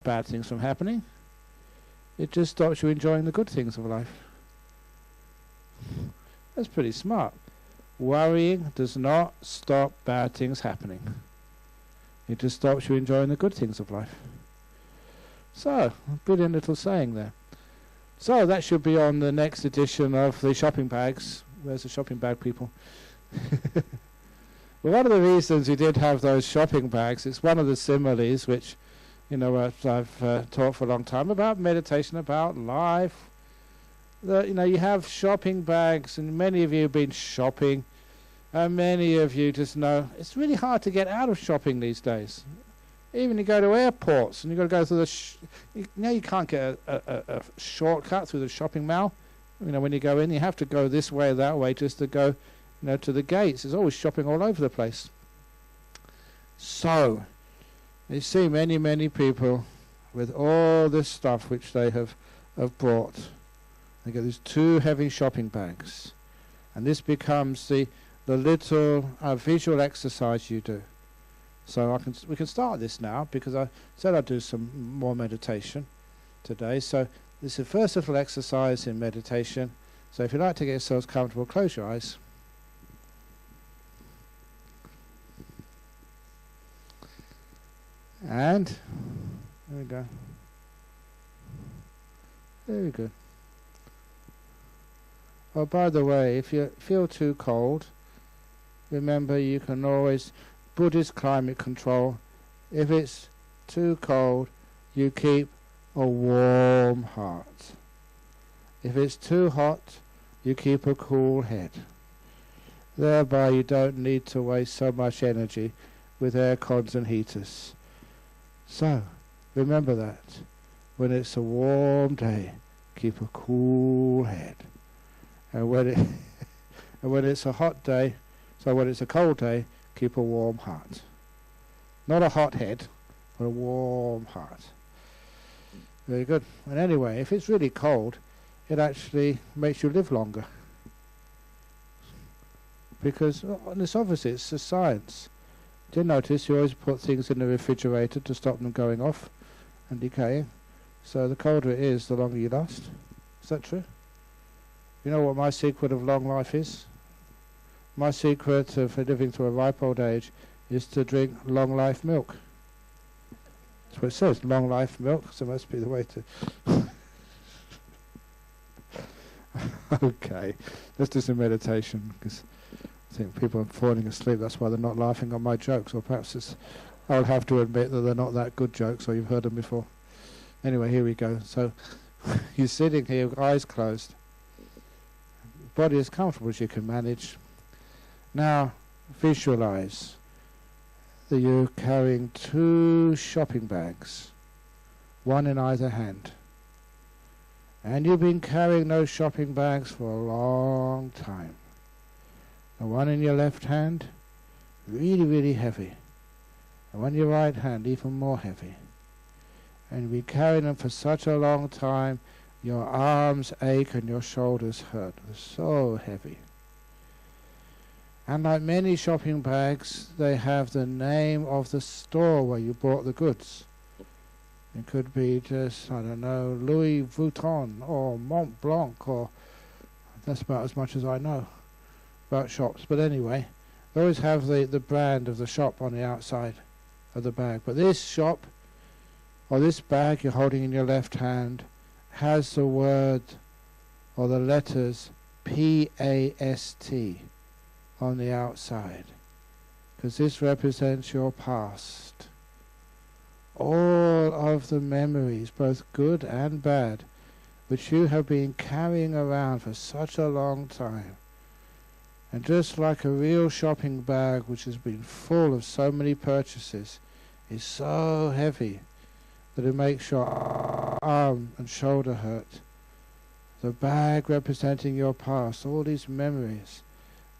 bad things from happening. It just stops you enjoying the good things of life. That's pretty smart. Worrying does not stop bad things happening. It just stops you enjoying the good things of life. So, brilliant little saying there. So that should be on the next edition of the shopping bags. Where's the shopping bag people? Well, one of the reasons we did have those shopping bags, it's one of the similes which, I've taught for a long time about meditation, about life. You have shopping bags, and many of you have been shopping, and many of you just know it's really hard to get out of shopping these days. Even you go to airports, and you've got to go through you can't get a shortcut through the shopping mall. When you go in, you have to go this way or that way just to go, to the gates. There's always shopping all over the place. So, you see many, many people with all this stuff which they have brought. They get these 2 heavy shopping bags. And this becomes the little visual exercise you do. So we can start this now, because I said I'd do some more meditation today. So this is the first little exercise in meditation. So if you'd like to get yourselves comfortable, close your eyes. And there we go. Very good. Oh, by the way, if you feel too cold, remember you can always, Buddhist climate control, if it's too cold, you keep a warm heart. If it's too hot, you keep a cool head. Thereby you don't need to waste so much energy with air cons and heaters. So, remember that. When it's a warm day, keep a cool head. And when it's a hot day, so when it's a cold day, keep a warm heart. Not a hot head, but a warm heart. Very good. And anyway, if it's really cold, it actually makes you live longer. Because it's obviously, it's a science. Do you notice you always put things in the refrigerator to stop them going off and decaying? So the colder it is, the longer you last. Is that true? You know what my secret of long life is? My secret of living to a ripe old age is to drink long life milk. That's what it says, long life milk, so it must be the way to... Okay, let's do some meditation, because I think people are falling asleep, that's why they're not laughing on my jokes, or perhaps I'll have to admit that they're not that good jokes, or you've heard them before. Anyway, here we go. So, you're sitting here, eyes closed. Body as comfortable as you can manage. Now, visualize that you're carrying 2 shopping bags, one in either hand. And you've been carrying those shopping bags for a long time. The one in your left hand, really, really heavy. The one in your right hand, even more heavy. And you've been carrying them for such a long time, your arms ache and your shoulders hurt. They're so heavy. And like many shopping bags, they have the name of the store where you bought the goods. It could be just, I don't know, Louis Vuitton or Mont Blanc, or that's about as much as I know about shops. But anyway, they always have the brand of the shop on the outside of the bag. But this shop, or this bag you're holding in your left hand, has the word or the letters P-A-S-T on the outside, because this represents your past. All of the memories, both good and bad, which you have been carrying around for such a long time. And just like a real shopping bag which has been full of so many purchases is so heavy that it makes your arm and shoulder hurt. The bag representing your past, all these memories,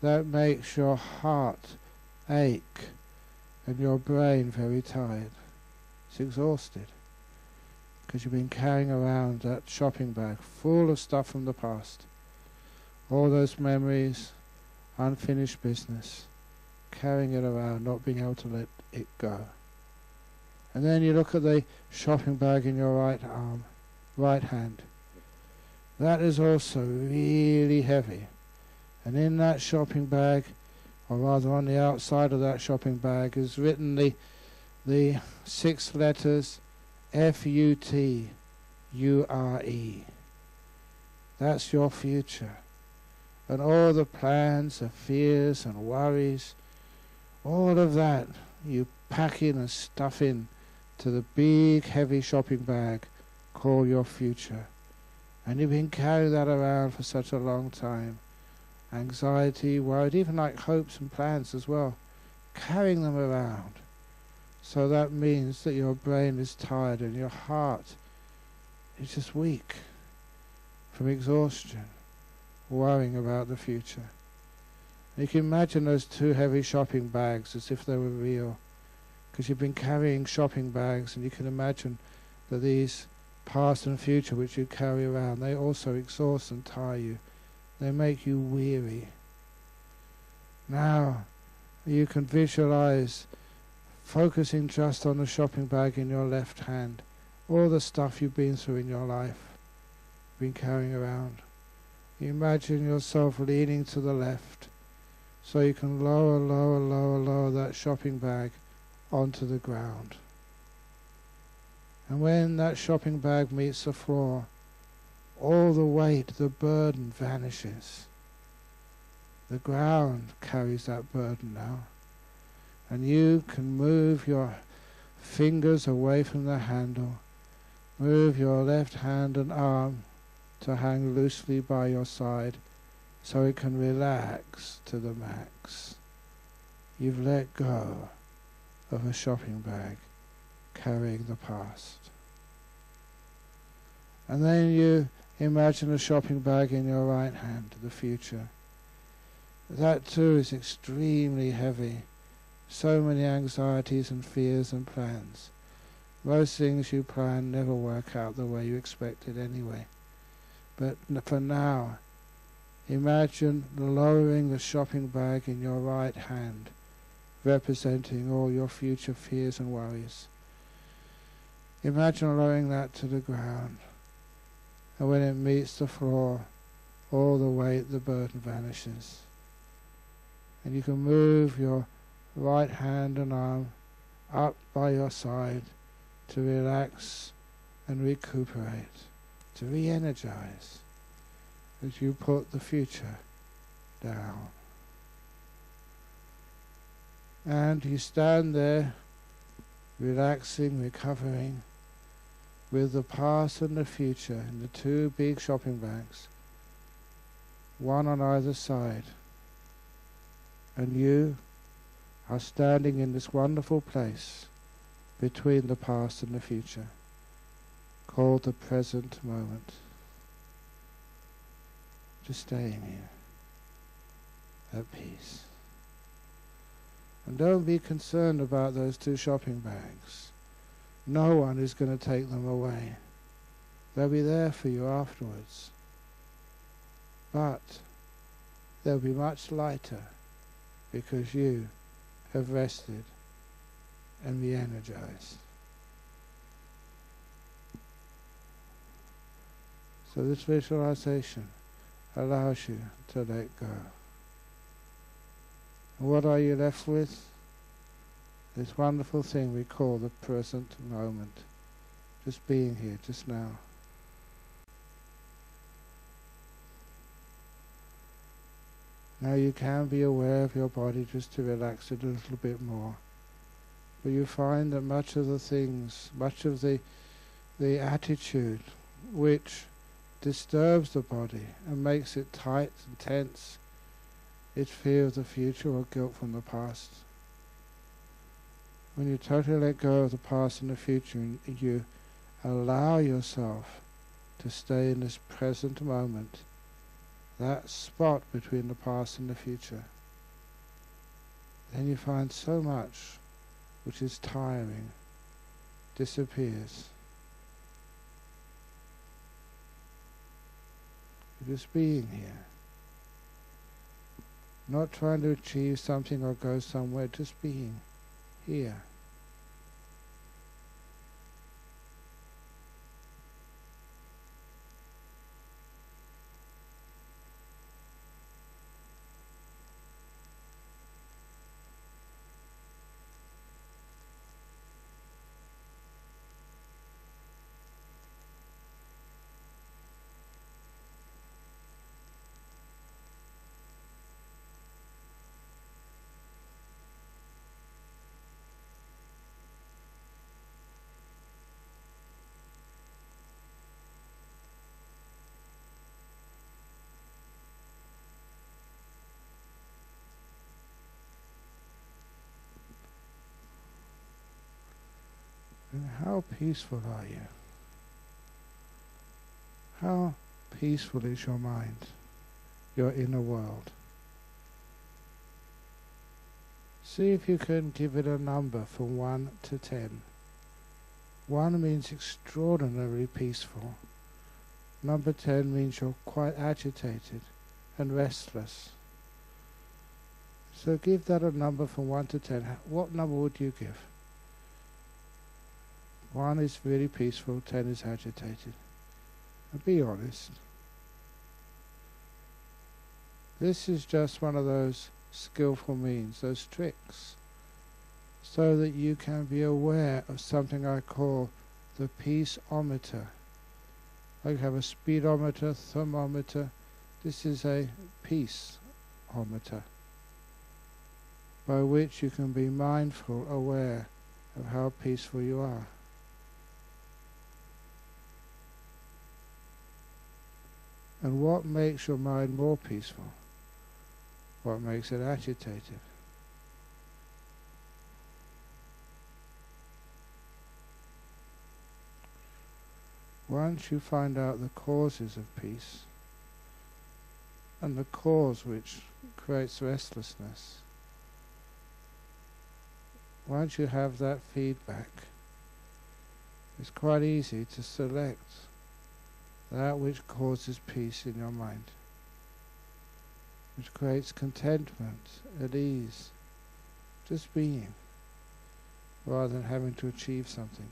that makes your heart ache and your brain very tired. It's exhausted because you've been carrying around that shopping bag full of stuff from the past. All those memories, unfinished business, carrying it around, not being able to let it go. And then you look at the shopping bag in your right arm, right hand. That is also really heavy. And in that shopping bag, or rather on the outside of that shopping bag, is written the 6 letters F-U-T-U-R-E. That's your future. And all the plans, the fears and worries, all of that you pack in and stuff in to the big heavy shopping bag called your future. And you've been carrying that around for such a long time. Anxiety, worried, even like hopes and plans as well. Carrying them around. So that means that your brain is tired and your heart is just weak from exhaustion, worrying about the future. And you can imagine those 2 heavy shopping bags as if they were real, because you've been carrying shopping bags, and you can imagine that these past and future which you carry around, they also exhaust and tire you. They make you weary. Now you can visualize focusing just on the shopping bag in your left hand, all the stuff you've been through in your life, been carrying around. You imagine yourself leaning to the left, so you can lower that shopping bag onto the ground. And when that shopping bag meets the floor, all the weight, the burden vanishes. The ground carries that burden now. And you can move your fingers away from the handle, move your left hand and arm to hang loosely by your side so it can relax to the max. You've let go of a shopping bag carrying the past. And then you imagine a shopping bag in your right hand, the future. That too is extremely heavy. So many anxieties and fears and plans. Most things you plan never work out the way you expected anyway. But for now, imagine lowering the shopping bag in your right hand, representing all your future fears and worries. Imagine lowering that to the ground. And when it meets the floor, all the weight, the burden vanishes. And you can move your right hand and arm up by your side to relax and recuperate, to re-energize as you put the future down. And you stand there, relaxing, recovering, with the past and the future in the 2 big shopping bags, one on either side. And you are standing in this wonderful place between the past and the future, called the present moment. Just staying here, at peace. And don't be concerned about those 2 shopping bags. No one is going to take them away. They'll be there for you afterwards. But they'll be much lighter because you have rested and re-energized. So this visualization allows you to let go. And what are you left with? This wonderful thing we call the present moment. Just being here, just now. Now you can be aware of your body just to relax it a little bit more. But you find that much of the things, much of the attitude which disturbs the body and makes it tight and tense, it's fear of the future or guilt from the past. When you totally let go of the past and the future and you allow yourself to stay in this present moment, that spot between the past and the future, then you find so much which is tiring disappears. You're just being here. Not trying to achieve something or go somewhere, just being here. And how peaceful are you? How peaceful is your mind, your inner world? See if you can give it a number from 1 to 10. 1 means extraordinarily peaceful. Number 10 means you're quite agitated and restless. So give that a number from 1 to 10. What number would you give? 1 is very peaceful, 10 is agitated. And be honest. This is just one of those skillful means, those tricks, so that you can be aware of something I call the peaceometer. I have a speedometer, thermometer. This is a peaceometer, by which you can be mindful, aware of how peaceful you are. And what makes your mind more peaceful? What makes it agitated? Once you find out the causes of peace, and the cause which creates restlessness, once you have that feedback, it's quite easy to select that which causes peace in your mind, which creates contentment, at ease, just being, rather than having to achieve something.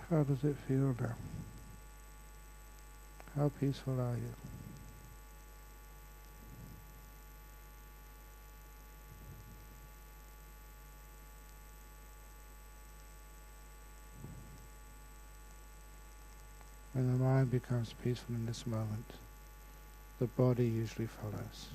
How does it feel now? How peaceful are you? When the mind becomes peaceful in this moment, the body usually follows.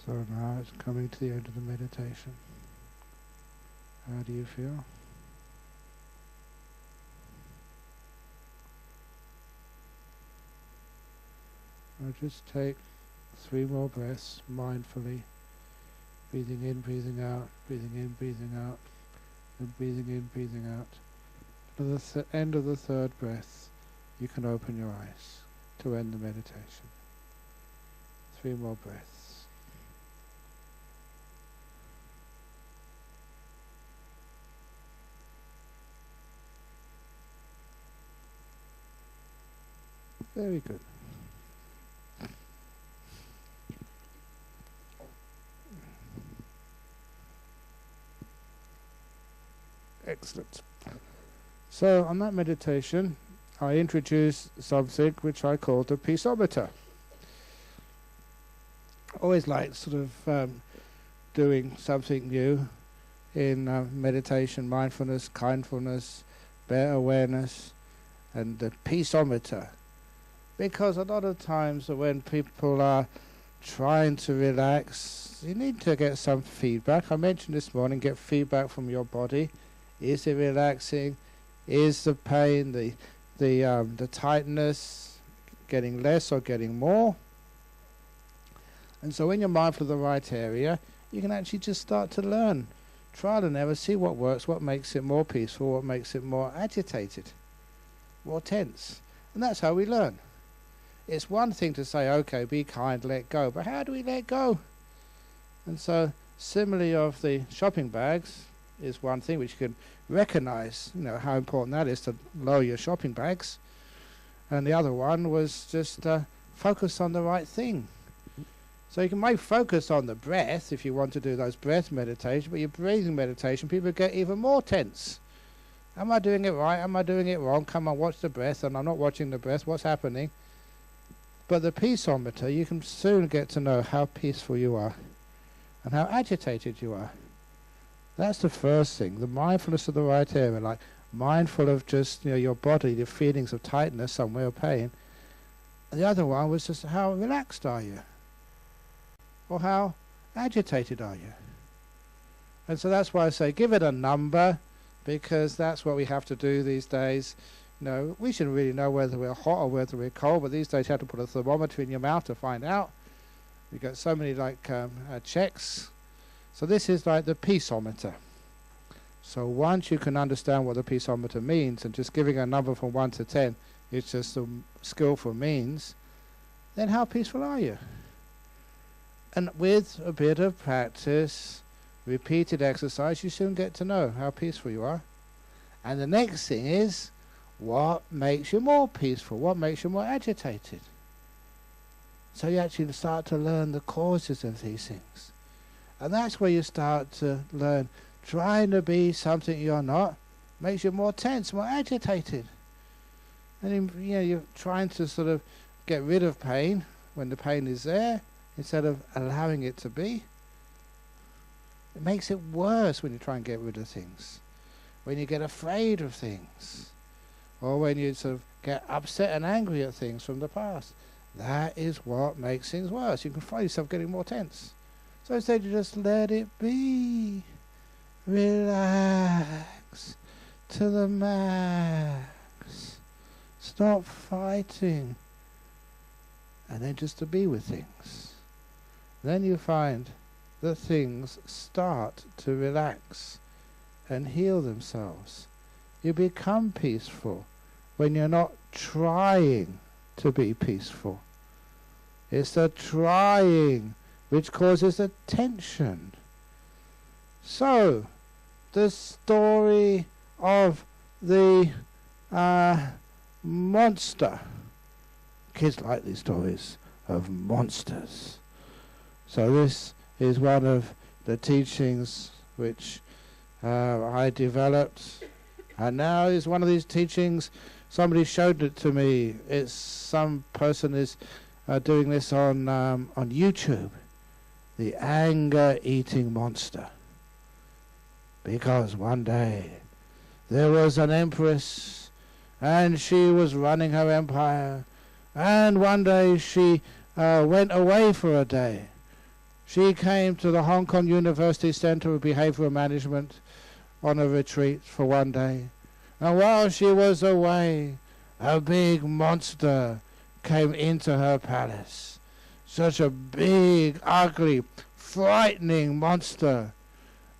So now it's coming to the end of the meditation. How do you feel? I'll just take 3 more breaths mindfully, breathing in, breathing out, breathing in, breathing out, and breathing in, breathing out. At the end of the 3rd breath, you can open your eyes to end the meditation. 3 more breaths. Very good. Excellent. So on that meditation, I introduced something which I called the peaceometer. Always like sort of doing something new in meditation, mindfulness, kindfulness, better awareness, and the peaceometer. Because a lot of times when people are trying to relax, you need to get some feedback. I mentioned this morning, get feedback from your body. Is it relaxing? Is the pain, the tightness getting less or getting more? And so when you're mindful of the right area, you can actually just start to learn. Trial and error, see what works, what makes it more peaceful, what makes it more agitated, more tense. And that's how we learn. It's one thing to say, okay, be kind, let go. But how do we let go? And so, similarly of the shopping bags is one thing which you can recognize, how important that is to lower your shopping bags. And the other one was just focus on the right thing. So you can maybe focus on the breath if you want to do those breath meditation, but your breathing meditation, people get even more tense. Am I doing it right? Am I doing it wrong? Come on, watch the breath. And I'm not watching the breath. What's happening? But the peaceometer, you can soon get to know how peaceful you are and how agitated you are. That's the first thing, the mindfulness of the right area, like mindful of just your body, the feelings of tightness somewhere, or pain. And the other one was just how relaxed are you? Or how agitated are you? And so that's why I say give it a number, because that's what we have to do these days. We shouldn't really know whether we're hot or whether we're cold, but these days you have to put a thermometer in your mouth to find out. We've got so many checks. So this is like the peaceometer. So once you can understand what the peaceometer means, and just giving a number from 1 to 10 is just a skillful means, then how peaceful are you? And with a bit of practice, repeated exercise, you soon get to know how peaceful you are. And the next thing is, what makes you more peaceful? What makes you more agitated? So you actually start to learn the causes of these things. And that's where you start to learn trying to be something you're not makes you more tense, more agitated. And you're trying to sort of get rid of pain when the pain is there instead of allowing it to be. It makes it worse when you try and get rid of things. When you get afraid of things. Or when you sort of get upset and angry at things from the past. That is what makes things worse. You can find yourself getting more tense. So instead you just let it be. Relax to the max. Stop fighting. And then just to be with things. Then you find that things start to relax and heal themselves. You become peaceful when you're not trying to be peaceful. It's the trying which causes the tension. So, the story of the monster. Kids like these stories of monsters. So this is one of the teachings which I developed. And now is one of these teachings, somebody showed it to me. It's some person is doing this on YouTube. The anger-eating monster. Because one day there was an empress and she was running her empire. And one day she went away for a day. She came to the Hong Kong University Center of Behavioural Management on a retreat for one day. And while she was away, a big monster came into her palace. Such a big, ugly, frightening monster,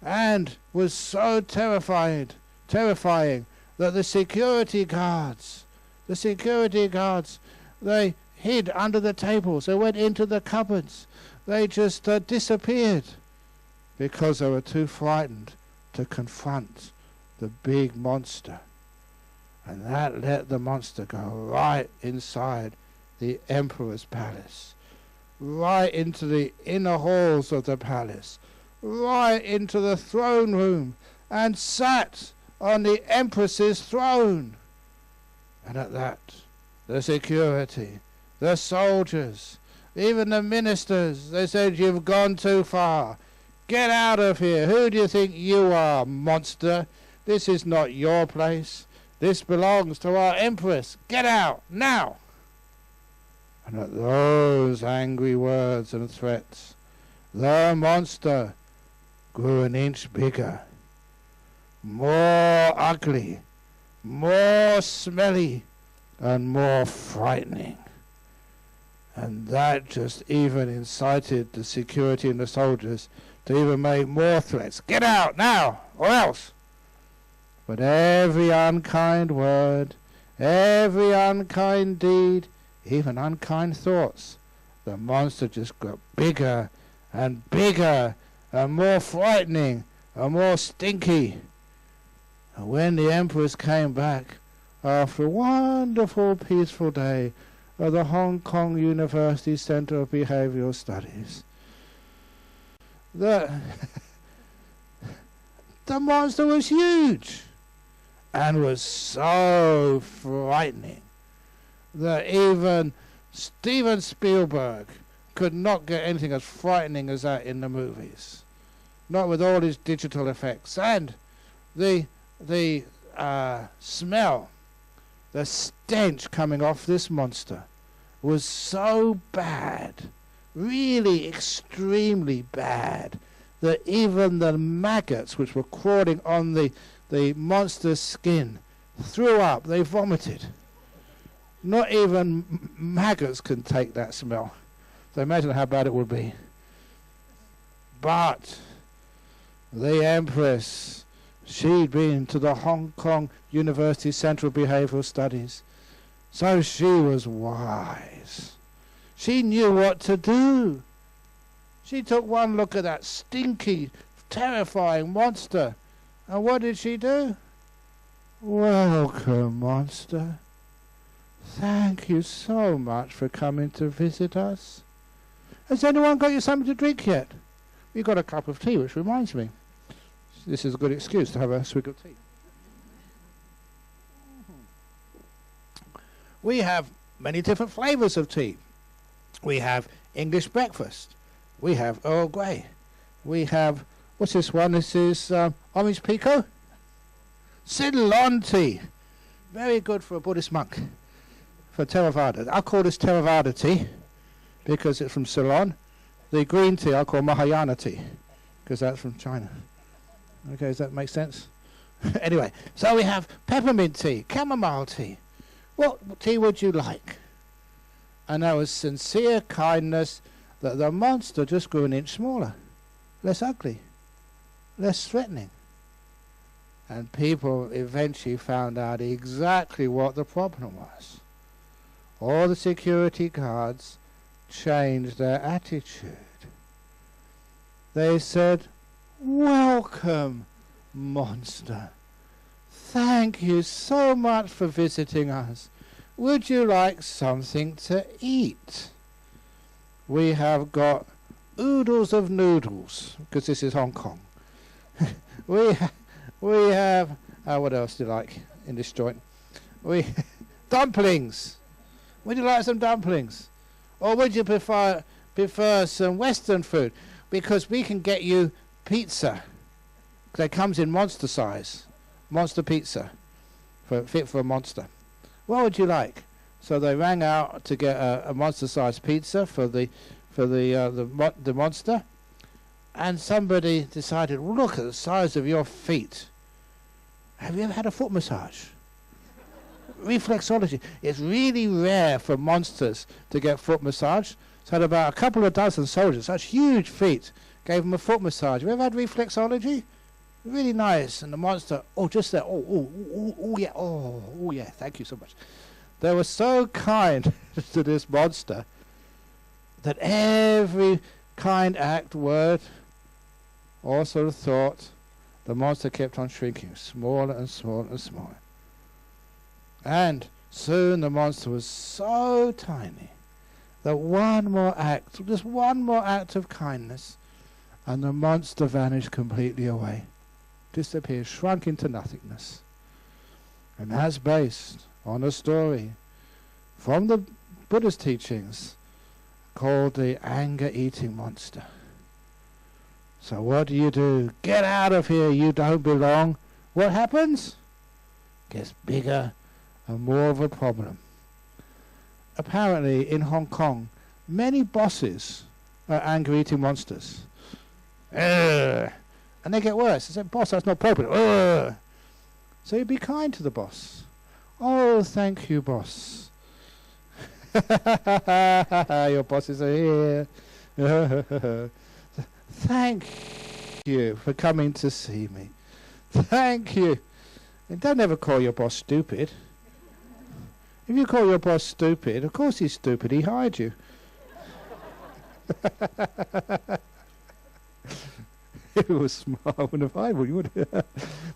and was so terrifying that the security guards, they hid under the tables, they went into the cupboards, they just disappeared because they were too frightened to confront the big monster. And that let the monster go right inside the emperor's palace, right into the inner halls of the palace, right into the throne room, and sat on the empress's throne. And at that, the security, the soldiers, even the ministers, they said, "You've gone too far. Get out of here. Who do you think you are, monster? This is not your place. This belongs to our empress. Get out, now!" And at those angry words and threats, the monster grew an inch bigger, more ugly, more smelly, and more frightening. And that just even incited the security and the soldiers to even make more threats. "Get out now, or else!" But every unkind word, every unkind deed, even unkind thoughts, the monster just got bigger and bigger and more frightening and more stinky. And when the empress came back after a wonderful, peaceful day at the Hong Kong University Centre of Behavioural Studies, the monster was huge and was so frightening that even Steven Spielberg could not get anything as frightening as that in the movies, not with all his digital effects. And the smell, the stench coming off this monster was so bad, really extremely bad, that even the maggots which were crawling on the monster's skin threw up, they vomited. Not even maggots can take that smell. So imagine how bad it would be. But the empress, she'd been to the Hong Kong University Centre of Behavioural Studies, so she was wise. She knew what to do. She took one look at that stinky, terrifying monster, and what did she do? "Welcome, monster. Thank you so much for coming to visit us. Has anyone got you something to drink yet? We got a cup of tea, which reminds me. This is a good excuse to have a swig of tea. We have many different flavours of tea. We have English breakfast. We have Earl Grey. We have, what's this one? This is orange pekoe. Ceylon tea. Very good for a Buddhist monk. For Theravada. I'll call this Theravada tea because it's from Ceylon. The green tea I'll call Mahayana tea because that's from China. Okay, does that make sense? Anyway, so we have peppermint tea, chamomile tea. What tea would you like? And that was sincere kindness that the monster just grew an inch smaller, less ugly, less threatening. And people eventually found out exactly what the problem was. All the security guards changed their attitude. They said, "Welcome, monster. Thank you so much for visiting us. Would you like something to eat? We have got oodles of noodles," because this is Hong Kong. we have, what else do you like in this joint? Dumplings. Would you like some dumplings? Or would you prefer some Western food? Because we can get you pizza. It comes in monster size. Monster pizza. Fit for a monster. What would you like? So they rang out to get a monster-sized pizza for the monster. And somebody decided, well, look at the size of your feet. Have you ever had a foot massage? reflexology. It's really rare for monsters to get foot massage. So had about a couple of dozen soldiers, such huge feet, gave them a foot massage. Have you ever had reflexology? Really nice. And the monster, just there, yeah, thank you so much. They were so kind to this monster that every kind act, word, or sort of thought, the monster kept on shrinking, smaller and smaller and smaller. And soon the monster was so tiny that one more act of kindness, and the monster vanished completely away, disappeared, shrunk into nothingness. And that's based on a story from the Buddha's teachings called the anger-eating monster. So what do? Get out of here, you don't belong. What happens? Gets bigger and more of a problem. Apparently in Hong Kong, many bosses are anger-eating monsters. And they get worse. They say, boss, that's not appropriate. So you be kind to the boss. Oh, thank you, boss. Your bosses are here. Thank you for coming to see me. Thank you. And don't ever call your boss stupid. If you call your boss stupid, of course he's stupid. He hired you. If it was smart, I wouldn't have hired you, would you? But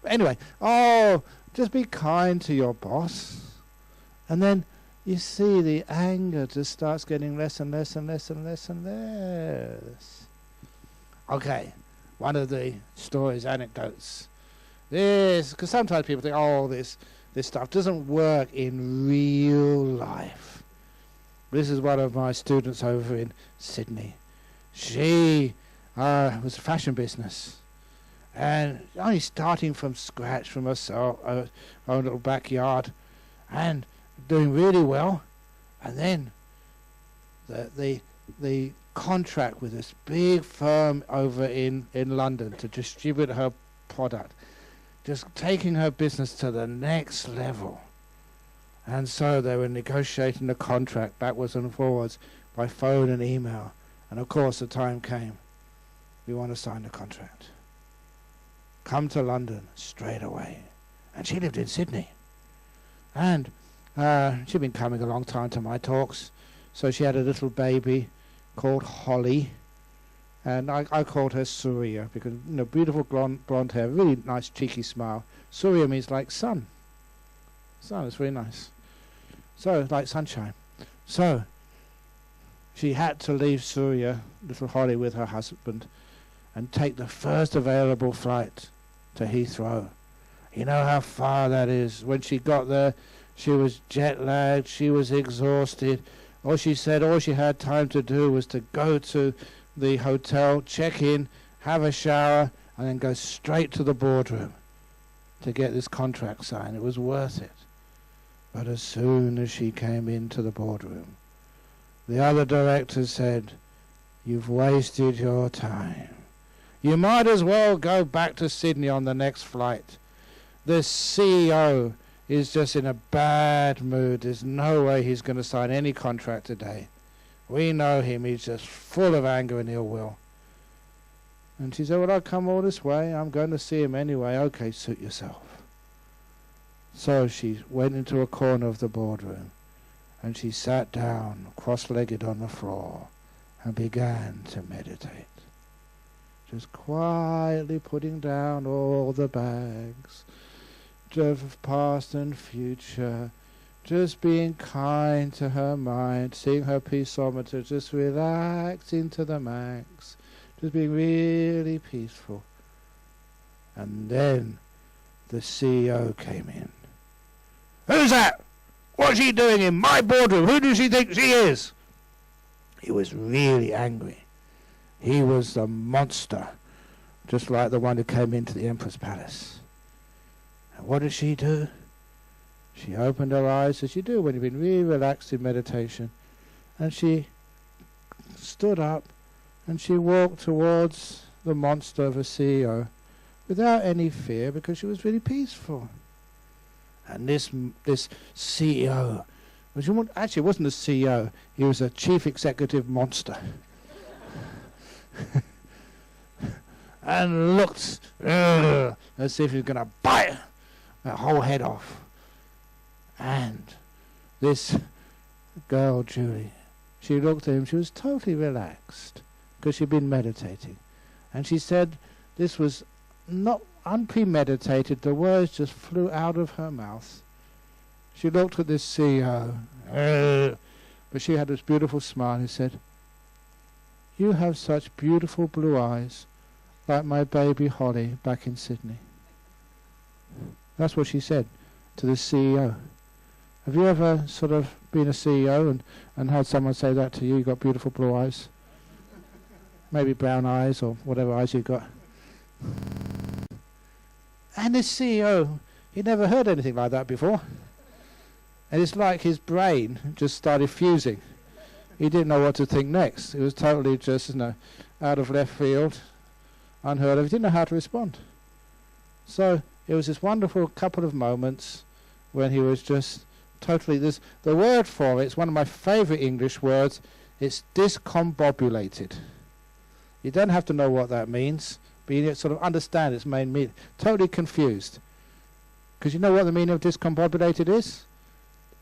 anyway, just be kind to your boss. And then you see the anger just starts getting less and less and less and less and less. Okay, one of the stories, anecdotes. Because sometimes people think, this stuff doesn't work in real life. This is one of my students over in Sydney. She was a fashion business, and only starting from scratch from herself, her own little backyard, and doing really well. And then the contract with this big firm over in London to distribute her product, just taking her business to the next level. And so they were negotiating the contract backwards and forwards by phone and email. And of course the time came. We want to sign the contract. Come to London straight away. And she lived in Sydney. And she'd been coming a long time to my talks. So she had a little baby called Holly. And I called her Surya because, beautiful blonde hair, really nice cheeky smile. Surya means like sun. Sun is very nice. So, like sunshine. So, she had to leave Surya, little Holly, with her husband and take the first available flight to Heathrow. You know how far that is. When she got there, she was jet-lagged, she was exhausted. All she said all she had time to do was to go to the hotel, check in, have a shower, and then go straight to the boardroom to get this contract signed. It was worth it. But as soon as she came into the boardroom, the other directors said, "You've wasted your time. You might as well go back to Sydney on the next flight. The CEO is just in a bad mood. There's no way he's going to sign any contract today. We know him. He's just full of anger and ill will." And she said, "Well, I'll come all this way. I'm going to see him anyway." "Okay, suit yourself." So she went into a corner of the boardroom and she sat down, cross-legged on the floor, and began to meditate. Just quietly putting down all the bags of past and future, just being kind to her mind, seeing her peaceometer just relaxing to the max, just being really peaceful. And then the CEO came in. "Who's that? What's she doing in my boardroom? Who does she think she is?" He was really angry. He was the monster, just like the one who came into the Emperor's palace. And what did she do? She opened her eyes, as you do when you've been really relaxed in meditation, and she stood up and she walked towards the monster of a CEO without any fear, because she was really peaceful. And this CEO, actually it wasn't a CEO, he was a chief executive monster. And looked as if he was going to bite that whole head off. And this girl, Julie, she looked at him, she was totally relaxed because she'd been meditating. And she said this was not unpremeditated, the words just flew out of her mouth. She looked at this CEO, but she had this beautiful smile. He said, "You have such beautiful blue eyes, like my baby Holly back in Sydney." That's what she said to the CEO. Have you ever sort of been a CEO and had someone say that to you? You got beautiful blue eyes, maybe brown eyes or whatever eyes you got. And this CEO, he'd never heard anything like that before. And it's like his brain just started fusing. He didn't know what to think next. It was totally just, out of left field, unheard of. He didn't know how to respond. So it was this wonderful couple of moments when he was just totally the word for it's one of my favorite English words. It's discombobulated. You don't have to know what that means, but you sort of understand its main meaning. Totally confused. Because you know what the meaning of discombobulated is?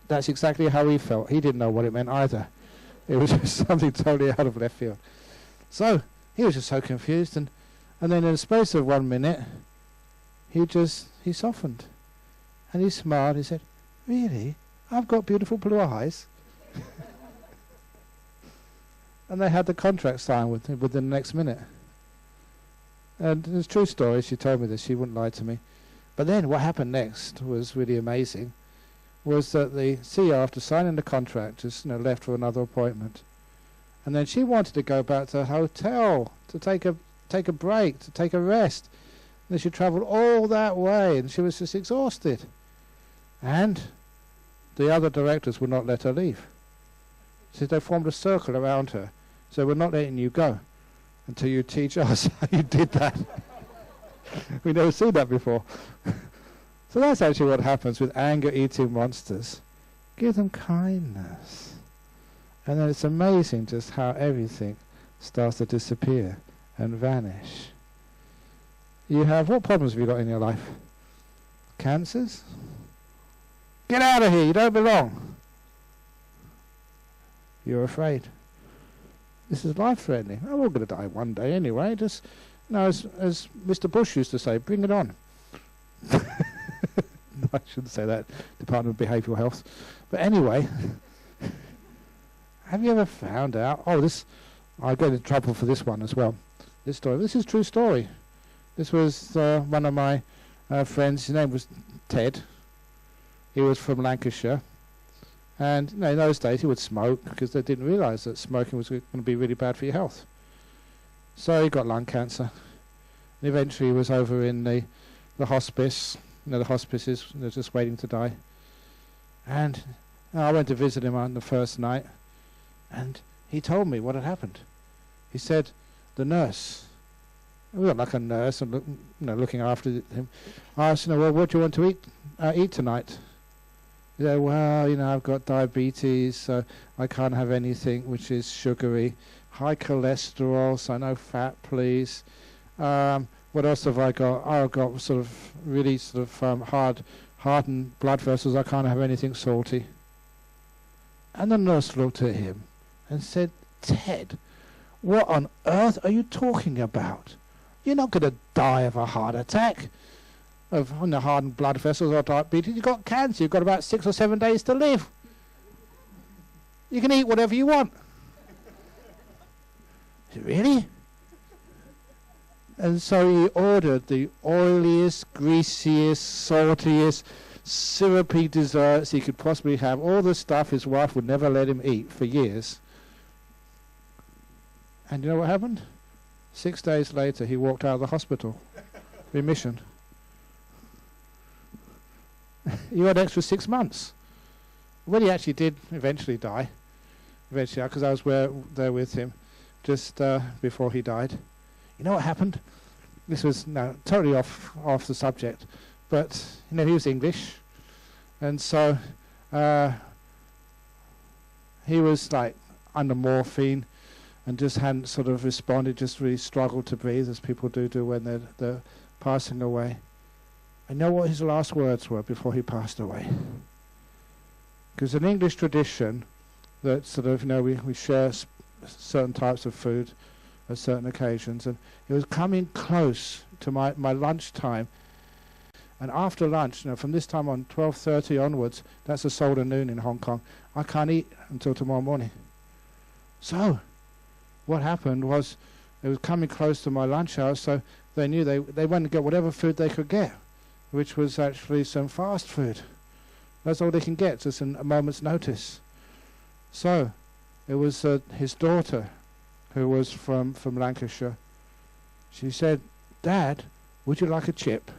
That's exactly how he felt. He didn't know what it meant either. It was just something totally out of left field. So he was just so confused, and then in the space of 1 minute, he softened. And he smiled. He said, "Really? I've got beautiful blue eyes." And they had the contract signed within the next minute. And it's a true story. She told me this. She wouldn't lie to me. But then what happened next was really amazing. Was that the CEO, after signing the contract, just left for another appointment. And then she wanted to go back to the hotel to take a break, to take a rest. And she travelled all that way, and she was just exhausted. And the other directors would not let her leave. So they formed a circle around her. So we're not letting you go until you teach us how you did that. We've never seen that before. So that's actually what happens with anger-eating monsters. Give them kindness. And then it's amazing just how everything starts to disappear and vanish. What problems have you got in your life? Cancers? Get out of here, you don't belong. You're afraid. This is life-threatening. We're all going to die one day anyway. Just, as Mr. Bush used to say, bring it on. I shouldn't say that, Department of Behavioural Health. But anyway, have you ever found out, I get in trouble for this one as well. This story, this is a true story. This was one of my friends, his name was Ted. He was from Lancashire. And in those days he would smoke because they didn't realise that smoking was going to be really bad for your health. So he got lung cancer. And eventually he was over in the hospice. The hospices, they're just waiting to die. And I went to visit him on the first night, and he told me what had happened. He said, the nurse, we got like a nurse and looking after him, asked, well, what do you want to eat tonight? He said, well, I've got diabetes, so I can't have anything which is sugary. High cholesterol, so no fat, please. What else have I got? I've got sort of really hardened blood vessels. I can't have anything salty. And the nurse looked at him and said, Ted, what on earth are you talking about? You're not going to die of a heart attack, of hardened blood vessels or diabetes. You've got cancer. You've got about 6 or 7 days to live. You can eat whatever you want. Really? And so he ordered the oiliest, greasiest, saltiest, syrupy desserts he could possibly have. All the stuff his wife would never let him eat for years. And you know what happened? 6 days later, he walked out of the hospital. Remission. He had an extra 6 months. When he actually did eventually die, because I was there with him just before he died. You know what happened? This was totally off the subject, but he was English, And so he was like under morphine and just hadn't sort of responded, just really struggled to breathe, as people do when they're passing away. I know what his last words were before he passed away. Because in English tradition, that sort of, we share certain types of food at certain occasions, and it was coming close to my lunchtime. And after lunch, from this time on, 12:30 onwards, that's a solar noon in Hong Kong, I can't eat until tomorrow morning. So, what happened was, it was coming close to my lunch hour, so they knew they went and get whatever food they could get, which was actually some fast food. That's all they can get, just in a moment's notice. So, it was his daughter, who was from Lancashire. She said, "Dad, would you like a chip?"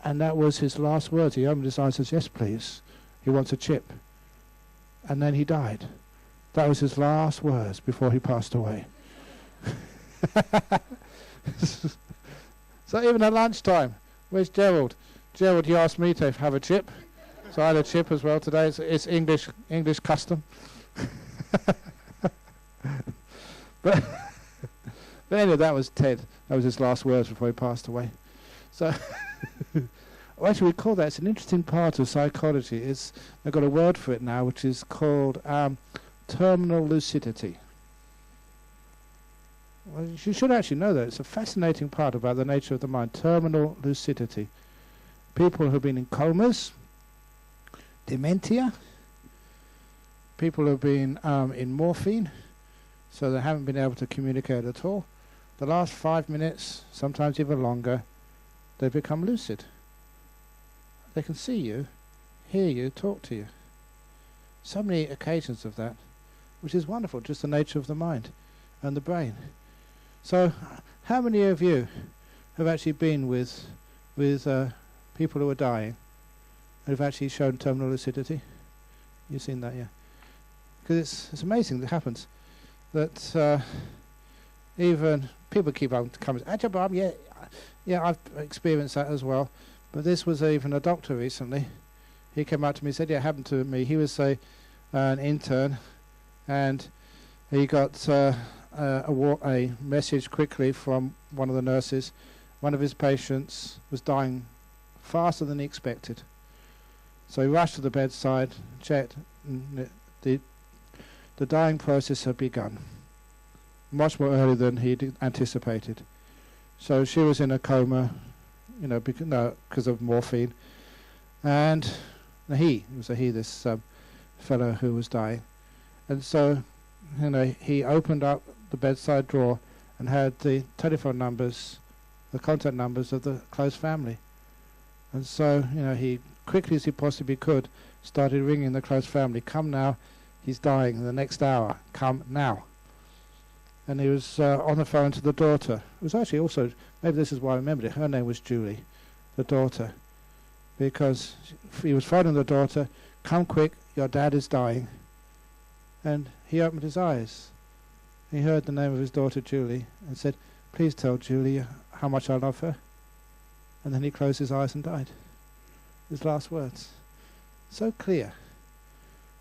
And that was his last words. He opened his eyes and says, "Yes, please. He wants a chip." And then he died. That was his last words before he passed away. So even at lunchtime, where's Gerald? Gerald, he asked me to have a chip. So I had a chip as well today. It's English custom. But anyway, that was Ted. That was his last words before he passed away. So actually we call that, it's an interesting part of psychology. They've got a word for it now, which is called terminal lucidity. Well, you should actually know that. It's a fascinating part about the nature of the mind. Terminal lucidity. People who've been in comas, dementia, people who've been in morphine, so they haven't been able to communicate at all. The last 5 minutes, sometimes even longer, they become lucid. They can see you, hear you, talk to you. So many occasions of that, which is wonderful, just the nature of the mind and the brain. So, how many of you have actually been with people who are dying and have actually shown terminal lucidity? You've seen that, yeah? Because it's amazing that happens. That even people keep on coming, Ajahn Brahm, yeah, I've experienced that as well. But this was even a doctor recently. He came up to me and said, "Yeah, it happened to me." He was an intern, and he got a message quickly from one of the nurses. One of his patients was dying faster than he expected. So he rushed to the bedside, checked, and the dying process had begun, much more early than he'd anticipated. So she was in a coma, because of morphine, and this fellow who was dying, and so he opened up the bedside drawer and had the telephone numbers, the contact numbers of the close family, and so he quickly as he possibly could started ringing the close family. "Come now, he's dying in the next hour. Come now." And he was on the phone to the daughter. It was actually also, maybe this is why I remembered it, her name was Julie, the daughter. Because he was phoning the daughter, "Come quick, your dad is dying." And he opened his eyes. He heard the name of his daughter, Julie, and said, "Please tell Julie how much I love her." And then he closed his eyes and died. His last words. So clear.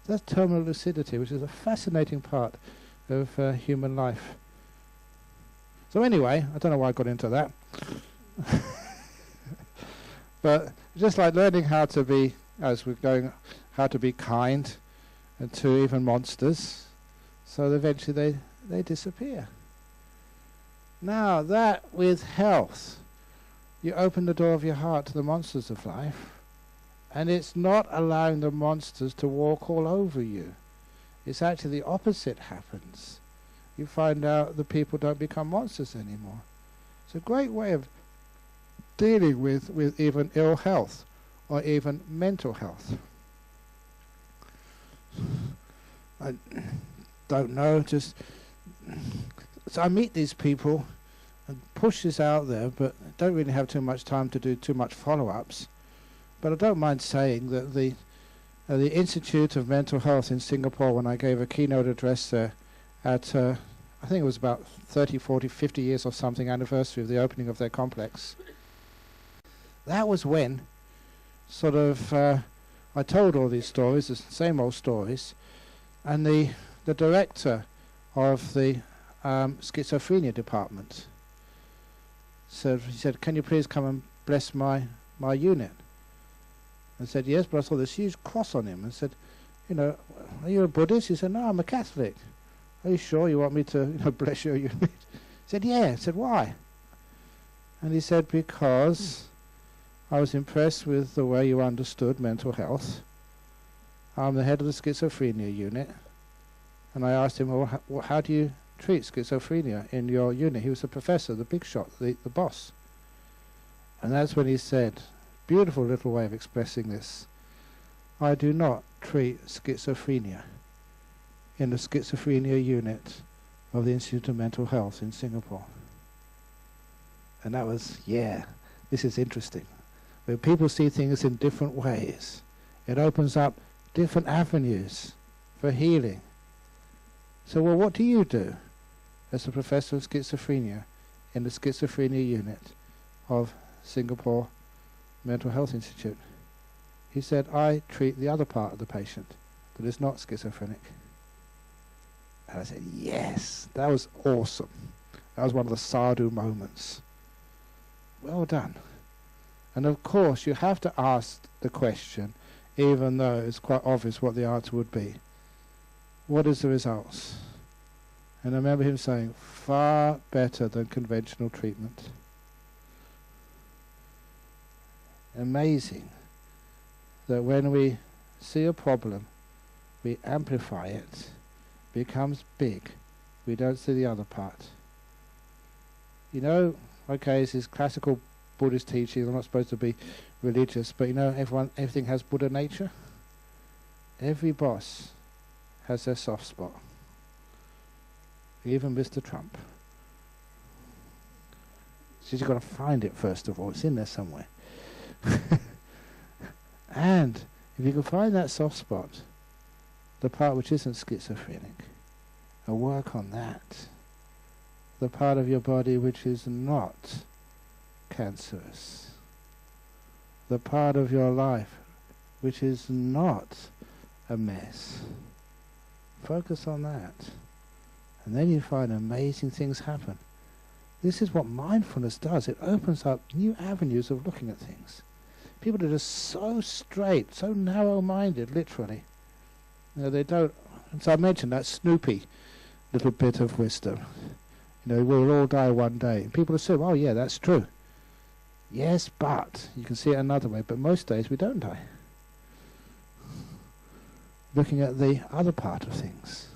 That's terminal lucidity, which is a fascinating part of human life. So anyway, I don't know why I got into that. But just like learning how to be, as we're going, how to be kind and to even monsters, so eventually they disappear. Now that with health, you open the door of your heart to the monsters of life, and it's not allowing the monsters to walk all over you. It's actually the opposite happens. You find out the people don't become monsters anymore. It's a great way of dealing with even ill health or even mental health. I don't know, so I meet these people and push this out there, but don't really have too much time to do too much follow-ups. But I don't mind saying that the Institute of Mental Health in Singapore, when I gave a keynote address there at, I think it was about 30, 40, 50 years or something anniversary of the opening of their complex. That was when sort of, I told all these stories, the same old stories, and the director of the schizophrenia department he said, can you please come and bless my unit? I said, yes, but I saw this huge cross on him. I said, are you a Buddhist? He said, no, I'm a Catholic. Are you sure you want me to bless your unit? He said, yeah. I said, why? And he said, because I was impressed with the way you understood mental health. I'm the head of the schizophrenia unit. And I asked him, well, how do you treat schizophrenia in your unit? He was the professor, the big shot, the boss. And that's when he said, beautiful little way of expressing this, I do not treat schizophrenia in the schizophrenia unit of the Institute of Mental Health in Singapore. And that was, this is interesting. When people see things in different ways, it opens up different avenues for healing. So, well, what do you do as a professor of schizophrenia in the schizophrenia unit of Singapore Mental Health Institute? He said, I treat the other part of the patient that is not schizophrenic. And I said, yes, that was awesome. That was one of the sadhu moments. Well done. And of course, you have to ask the question, even though it's quite obvious what the answer would be. What is the results? And I remember him saying, far better than conventional treatment. Amazing that when we see a problem, we amplify it, becomes big, we don't see the other part. Okay, this is classical Buddhist teaching, I'm not supposed to be religious, but everything has Buddha nature. Every boss has their soft spot. Even Mr. Trump. So you've got to find it first of all, it's in there somewhere. And if you can find that soft spot, the part which isn't schizophrenic, and work on that, the part of your body which is not cancerous, the part of your life which is not a mess, focus on that, and then you find amazing things happen. This is what mindfulness does. It opens up new avenues of looking at things. People are just so straight, so narrow-minded, literally. They don't. And so I mentioned that Snoopy little bit of wisdom. We'll all die one day. And people assume, oh yeah, that's true. Yes, but you can see it another way. But most days we don't die. Looking at the other part of things.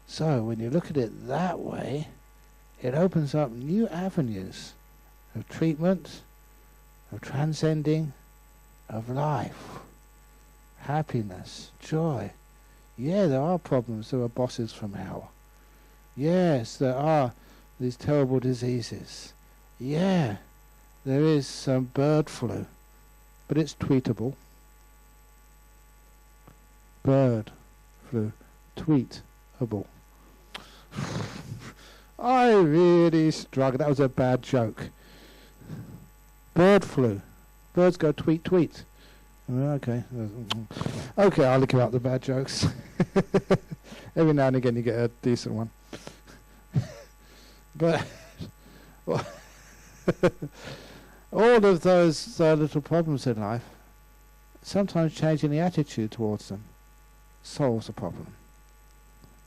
So when you look at it that way, it opens up new avenues of treatment, of transcending, of life, happiness, joy. Yeah, there are problems. There are bosses from hell. Yes, there are these terrible diseases. Yeah, there is some bird flu, but it's tweetable. Bird flu, tweetable. I really struggled. That was a bad joke. Bird flu. Birds go tweet, tweet. Okay. Okay, I'll look about the bad jokes. Every now and again you get a decent one. But all of those little problems in life, sometimes changing the attitude towards them solves a problem.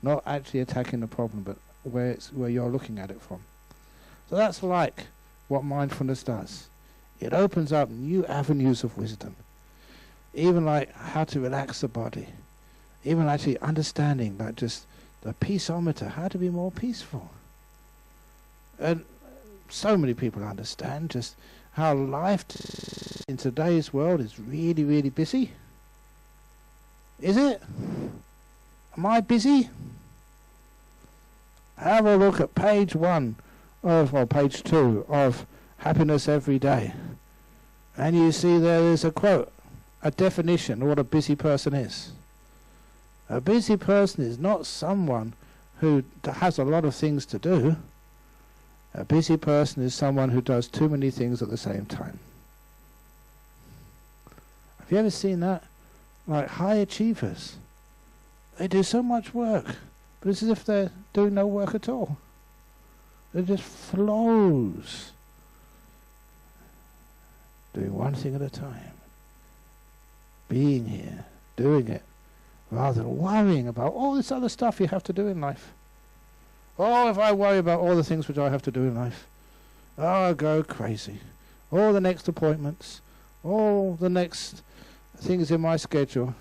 Not actually attacking the problem, but where you're looking at it from. So that's like what mindfulness does. It opens up new avenues of wisdom. Even like how to relax the body. Even actually understanding like just the peaceometer, how to be more peaceful. And so many people understand just how life in today's world is really, really busy. Is it? Am I busy? Have a look at page 2 of Happiness Every Day. And you see there is a quote, a definition of what a busy person is. A busy person is not someone who has a lot of things to do. A busy person is someone who does too many things at the same time. Have you ever seen that? Like high achievers. They do so much work, but it's as if they're doing no work at all. It just flows. Doing one thing at a time. Being here, doing it, rather than worrying about all this other stuff you have to do in life. Oh, if I worry about all the things which I have to do in life, I'll go crazy. All the next appointments, all the next things in my schedule.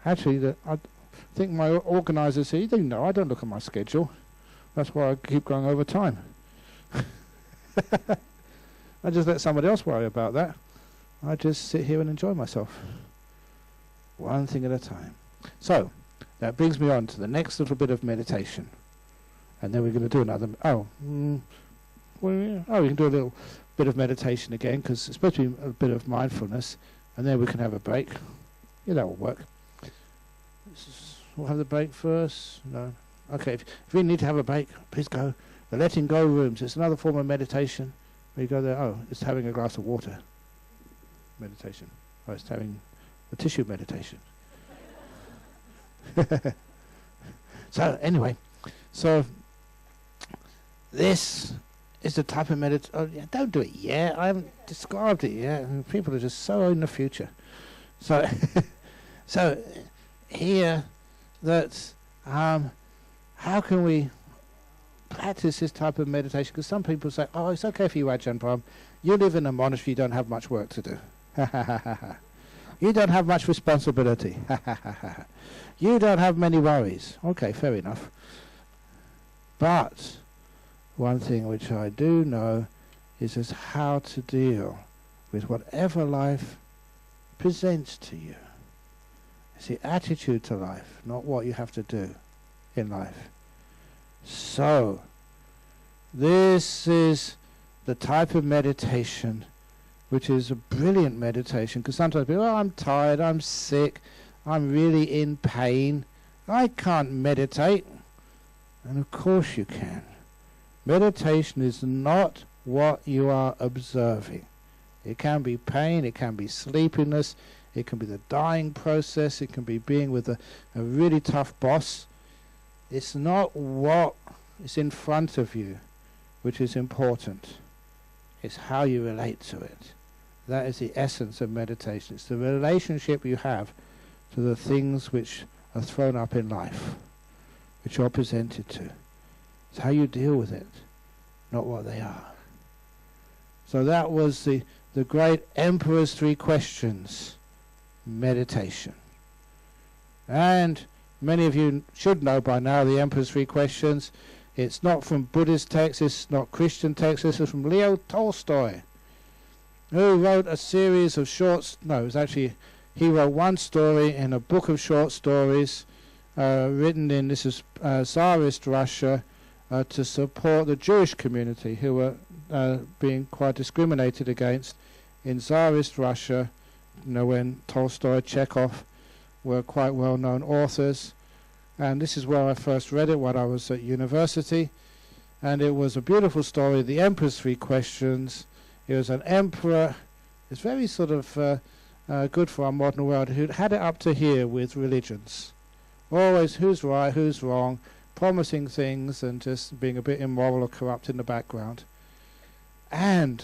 Actually, I think my organisers here, they know I don't look at my schedule. That's why I keep going over time. I just let somebody else worry about that. I just sit here and enjoy myself. One thing at a time. So, that brings me on to the next little bit of meditation. And then we're going to do another... we can do a little bit of meditation again, because it's supposed to be a bit of mindfulness, and then we can have a break. Yeah, that will work. We'll have the break first. No. Okay, if we need to have a break, please go. The letting go rooms, it's another form of meditation. We go there, oh, it's having a glass of water. Meditation. Oh, it's having a tissue meditation. So, anyway, this is the type of meditation. Oh, yeah, don't do it yet. I haven't described it yet. And people are just so in the future. So, so here, that how can we practice this type of meditation? Because some people say, "Oh, it's okay for you, Ajahn Brahm. You live in a monastery. You don't have much work to do. You don't have much responsibility. You don't have many worries." Okay, fair enough. But one thing which I do know is just how to deal with whatever life presents to you. It's the attitude to life, not what you have to do in life. So, this is the type of meditation which is a brilliant meditation, because sometimes people, oh, I'm tired, I'm sick, I'm really in pain, I can't meditate. And of course you can. Meditation is not what you are observing. It can be pain, it can be sleepiness, it can be the dying process, it can be being with a really tough boss. It's not what is in front of you which is important. It's how you relate to it. That is the essence of meditation. It's the relationship you have to the things which are thrown up in life, which you're presented to. It's how you deal with it, not what they are. So that was the great Emperor's Three Questions meditation. And many of you should know by now the Emperor's Three Questions. It's not from Buddhist texts, it's not Christian texts, this is from Leo Tolstoy, who wrote a series of he wrote one story in a book of short stories written in, this is Tsarist Russia, to support the Jewish community who were being quite discriminated against in Tsarist Russia, when Tolstoy, Chekhov were quite well-known authors. And this is where I first read it when I was at university. And it was a beautiful story, The Emperor's Three Questions. It was an emperor, it's very sort of good for our modern world, who had it up to here with religions. Always who's right, who's wrong, promising things and just being a bit immoral or corrupt in the background. And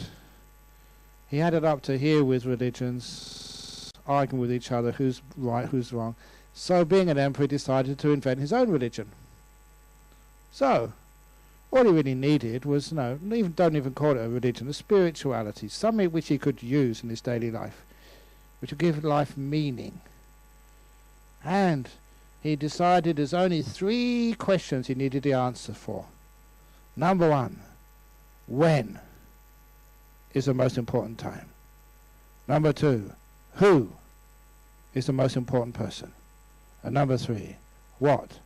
he had it up to here with religions, arguing with each other who's right, who's wrong. So being an emperor, he decided to invent his own religion. So, all he really needed was, don't even call it a religion, a spirituality, something which he could use in his daily life, which would give life meaning. And he decided there's only 3 questions he needed the answer for. Number 1, when is the most important time? Number 2, who is the most important person? And number 3, what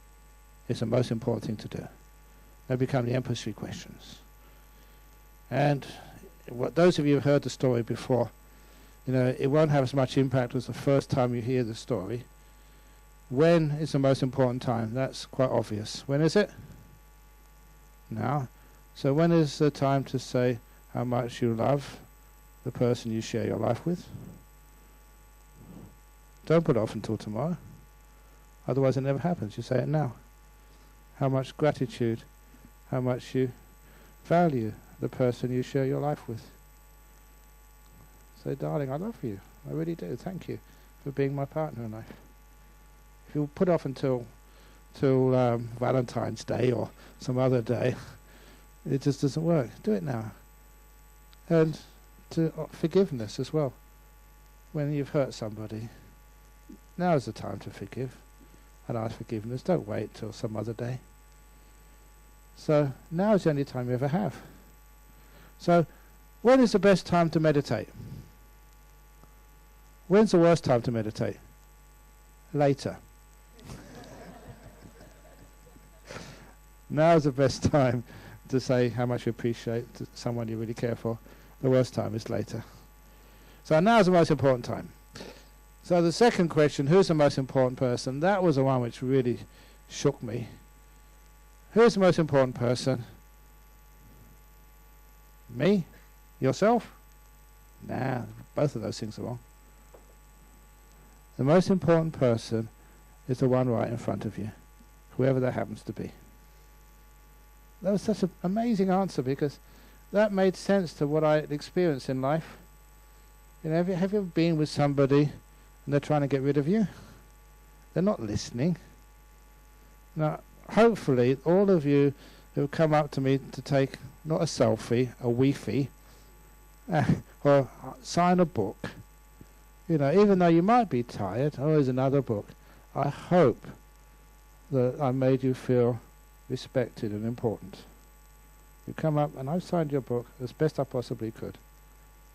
is the most important thing to do? They become the Emperor's Three Questions. And those of you who have heard the story before, it won't have as much impact as the first time you hear the story. When is the most important time? That's quite obvious. When is it? Now. So when is the time to say how much you love the person you share your life with? Don't put it off until tomorrow. Otherwise it never happens. You say it now. How much gratitude, how much you value the person you share your life with. Say, darling, I love you. I really do. Thank you for being my partner in life. If you put off until Valentine's Day or some other day, it just doesn't work. Do it now. And to forgiveness as well. When you've hurt somebody, now is the time to forgive and ask forgiveness. Don't wait till some other day. So now is the only time you ever have. So when is the best time to meditate? When's the worst time to meditate? Later. Now is the best time to say how much you appreciate someone you really care for. The worst time is later. So now is the most important time. So the second question, who's the most important person? That was the one which really shook me. Who's the most important person? Me? Yourself? Nah, both of those things are wrong. The most important person is the one right in front of you, whoever that happens to be. That was such an amazing answer, because that made sense to what I had experienced in life. You know, have you ever been with somebody and they're trying to get rid of you? They're not listening. Now, hopefully, all of you who come up to me to take not a selfie, a weefie, or sign a book, you know, even though you might be tired, oh, there's another book, I hope that I made you feel respected and important. You come up and I've signed your book as best I possibly could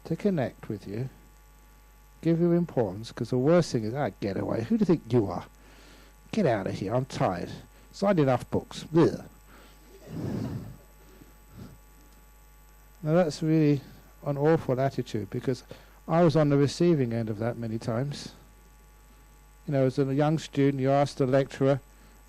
to connect with you, give you importance, because the worst thing is, get away. Who do you think you are? Get out of here, I'm tired. Signed enough books. Blech. Now that's really an awful attitude, because I was on the receiving end of that many times. You know, as a young student, you asked the lecturer,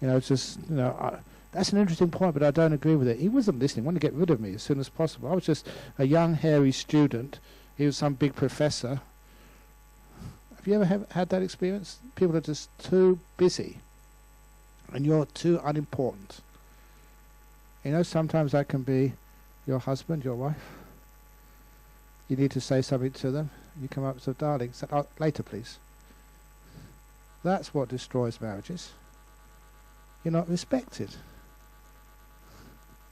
you know, just, you know, that's an interesting point, but I don't agree with it. He wasn't listening. He wanted to get rid of me as soon as possible. I was just a young, hairy student. He was some big professor. Have you ever had that experience? People are just too busy, and you're too unimportant. You know, sometimes that can be your husband, your wife. You need to say something to them. You come up and say, darling, later please. That's what destroys marriages. You're not respected.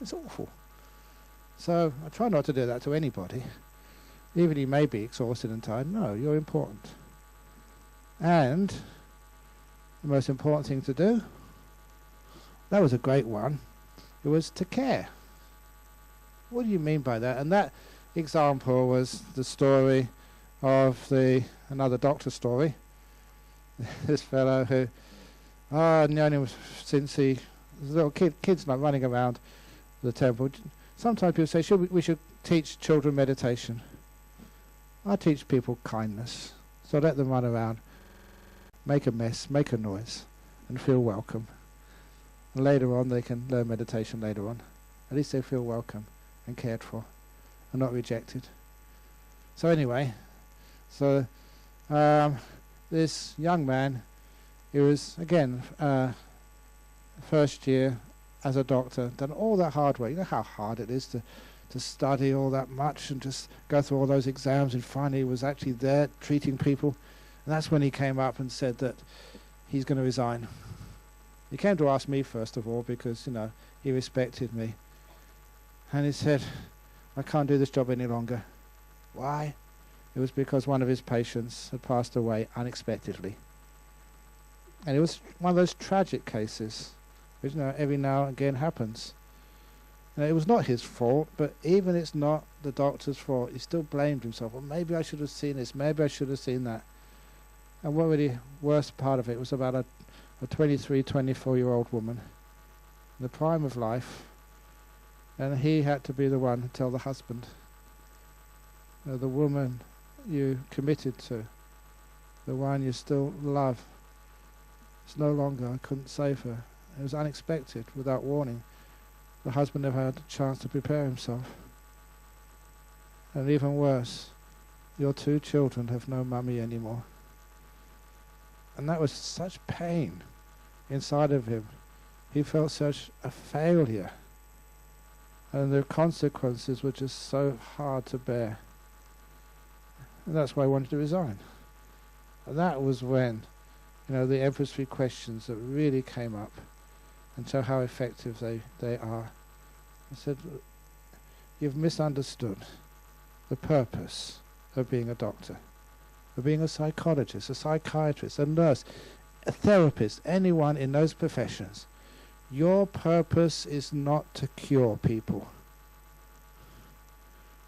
It's awful. So I try not to do that to anybody. Even you may be exhausted and tired. No, you're important. And the most important thing to do, that was a great one, it was to care. What do you mean by that? And that example was the story of another doctor story. This fellow who, known him since he was a little kid's not running around the temple. Sometimes people say, we should teach children meditation. I teach people kindness. So let them run around, make a mess, make a noise, and feel welcome. And later on, they can learn meditation later on. At least they feel welcome and cared for and not rejected. So anyway, this young man, he was, again, first year as a doctor, done all that hard work. You know how hard it is to study all that much and just go through all those exams, and finally he was actually there treating people. And that's when he came up and said that he's going to resign. He came to ask me first of all, because, you know, he respected me. And he said, I can't do this job any longer. Why? It was because one of his patients had passed away unexpectedly. And it was one of those tragic cases, which, you know, every now and again happens. Now, it was not his fault, but even it's not the doctor's fault, he still blamed himself. Well, maybe I should have seen this, maybe I should have seen that. And what really worst part of it was about a 23, 24-year-old woman, in the prime of life, and he had to be the one to tell the husband, the woman you committed to, the one you still love, it's no longer, I couldn't save her. It was unexpected, without warning. The husband never had a chance to prepare himself. And even worse, your 2 children have no mummy anymore. And that was such pain inside of him. He felt such a failure. And the consequences were just so hard to bear. And that's why I wanted to resign. And that was when, the Emperor's Three Questions that really came up and show how effective they are. I said, you've misunderstood the purpose of being a doctor, of being a psychologist, a psychiatrist, a nurse, a therapist, anyone in those professions. Your purpose is not to cure people.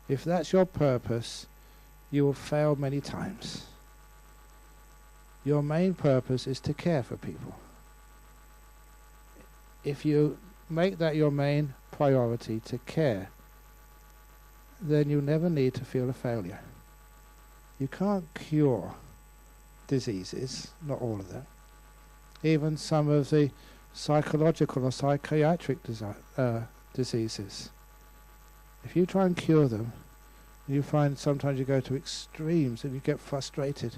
If that's your purpose, you will fail many times. Your main purpose is to care for people. If you make that your main priority, to care, then you'll never need to feel a failure. You can't cure diseases, not all of them. Even some of the psychological or psychiatric diseases. If you try and cure them, you find sometimes you go to extremes and you get frustrated.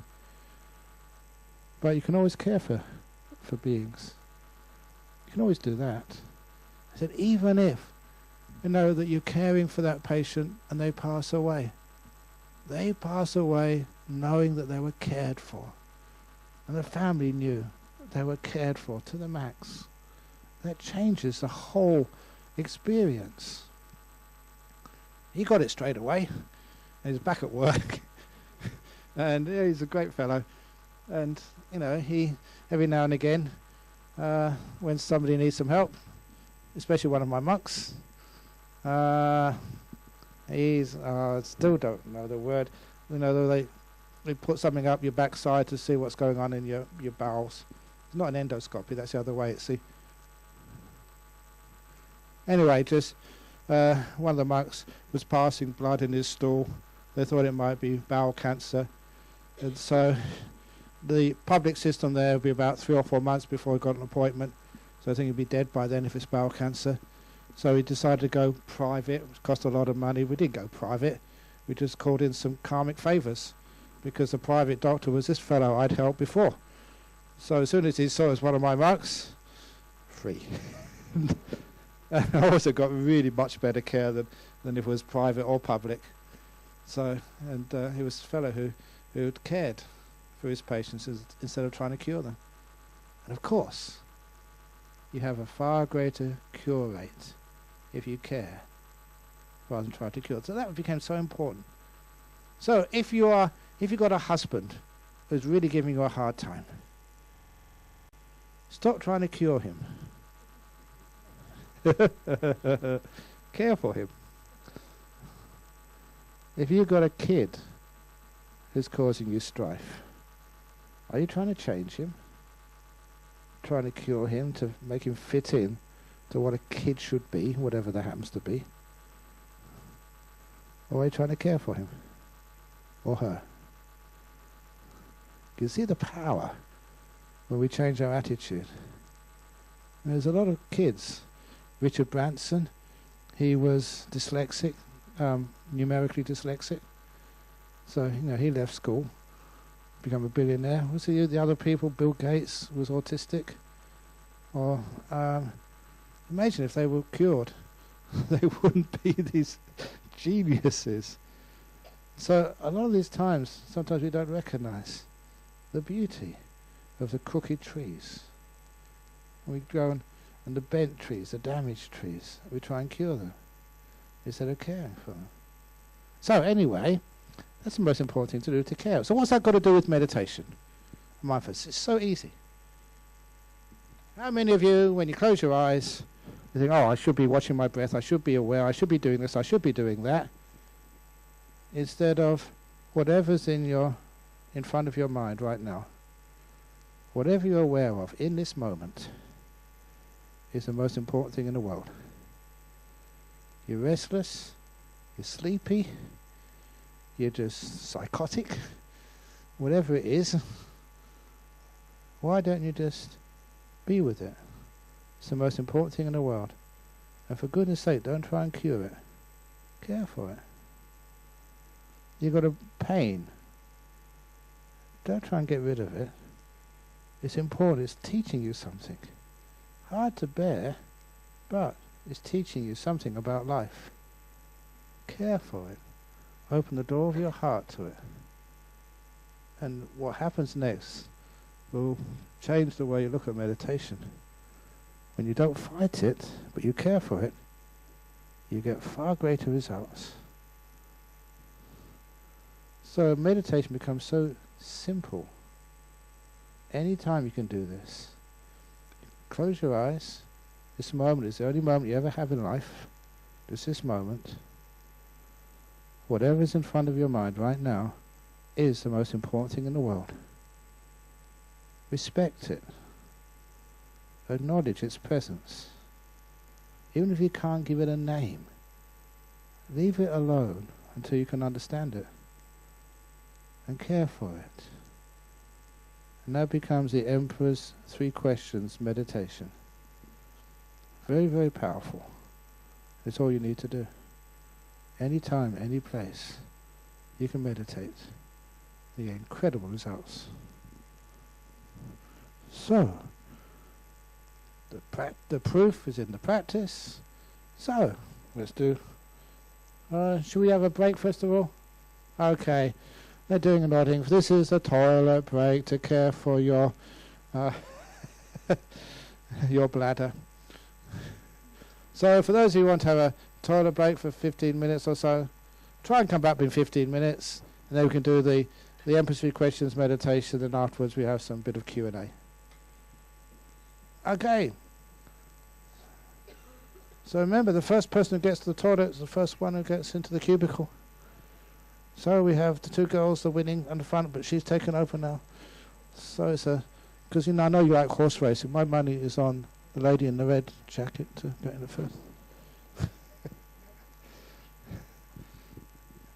But you can always care for beings. You can always do that. I said, even if you know that you're caring for that patient and they pass away knowing that they were cared for. And the family knew they were cared for to the max. That changes the whole experience. He got it straight away. And he's back at work. And he's a great fellow. And, he, every now and again, when somebody needs some help, especially one of my monks, he's, still don't know the word, they put something up your backside to see what's going on in your bowels. It's not an endoscopy, that's the other way, Anyway, just one of the monks was passing blood in his stool. They thought it might be bowel cancer. And so the public system there would be about 3 or 4 months before he got an appointment. So I think he'd be dead by then if it's bowel cancer. So he decided to go private. It cost a lot of money. We didn't go private. We just called in some karmic favours because the private doctor was this fellow I'd helped before. So as soon as he saw us one of my monks, free. And I also got really much better care than if it was private or public. So, and he was a fellow who cared for his patients instead of trying to cure them. And of course, you have a far greater cure rate if you care rather than try to cure. So that became so important. So if you've got a husband who's really giving you a hard time, stop trying to cure him. Care for him. If you've got a kid who's causing you strife, are you trying to change him? Trying to cure him to make him fit in to what a kid should be, whatever that happens to be? Or are you trying to care for him? Or her? You can see the power when we change our attitude. And there's a lot of kids. Richard Branson, he was dyslexic, numerically dyslexic. So, he left school, become a billionaire. Was he the other people? Bill Gates was autistic. Or imagine if they were cured. They wouldn't be these geniuses. So a lot of these times, sometimes we don't recognize the beauty of the crooked trees. We go and the bent trees, the damaged trees, we try and cure them instead of caring for them. So anyway, that's the most important thing to do, to care. So what's that got to do with meditation? Mindfulness. It's so easy. How many of you, when you close your eyes, you think, I should be watching my breath, I should be aware, I should be doing this, I should be doing that, instead of whatever's in front of your mind right now, whatever you're aware of in this moment is the most important thing in the world. You're restless, you're sleepy, you're just psychotic, whatever it is, why don't you just be with it? It's the most important thing in the world. And for goodness sake, don't try and cure it. Care for it. You've got a pain. Don't try and get rid of it. It's important. It's teaching you something. Hard to bear, but it's teaching you something about life. Care for it. Open the door of your heart to it. And what happens next will change the way you look at meditation. When you don't fight it, but you care for it, you get far greater results. So meditation becomes so simple. Anytime you can do this. Close your eyes. This moment is the only moment you ever have in life. Just this moment. Whatever is in front of your mind right now is the most important thing in the world. Respect it. Acknowledge its presence. Even if you can't give it a name, leave it alone until you can understand it. And care for it. And that becomes the Emperor's 3 questions meditation. Very, very powerful. It's all you need to do. Anytime, any place, you can meditate. You get incredible results. So, the proof is in the practice. So, let's do... should we have a break first of all? Okay. They're doing a nodding. This is the toilet break to care for your your bladder. So for those who want to have a toilet break for 15 minutes or so, try and come back in 15 minutes, and then we can do the Emperor's 3 questions meditation, and afterwards we have some bit of Q&A. Okay. So remember, the first person who gets to the toilet is the first one who gets into the cubicle. So we have the 2 girls, the winning on the front, but she's taken over now. So it's because I know you like horse racing. My money is on the lady in the red jacket to get in the first.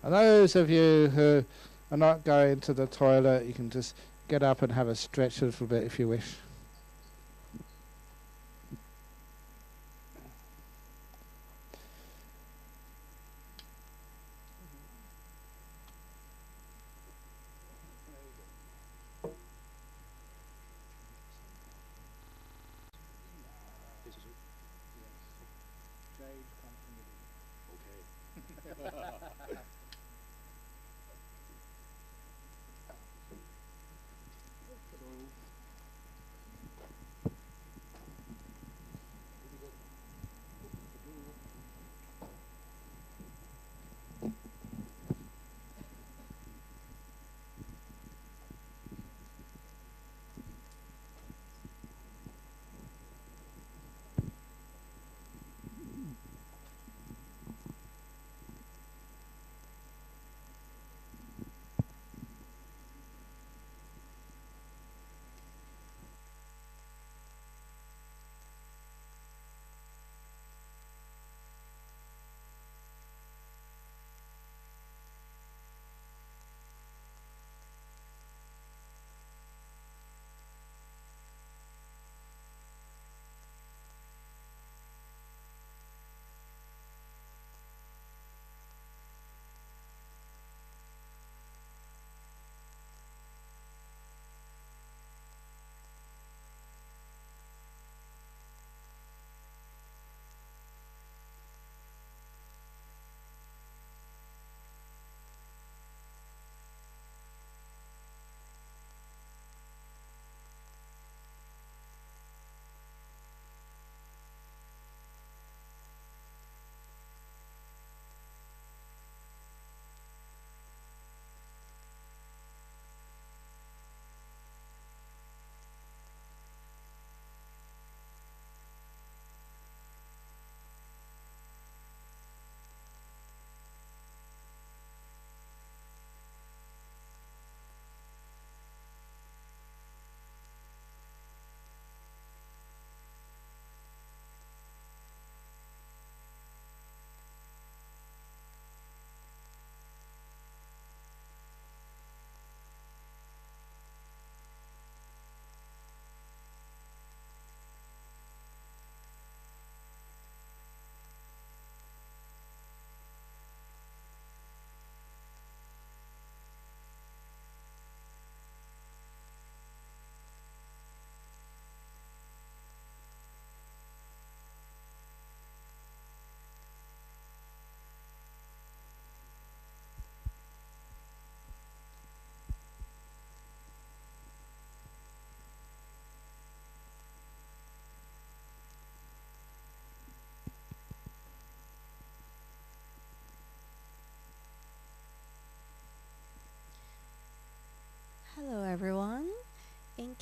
And those of you who are not going to the toilet, you can just get up and have a stretch a little bit if you wish.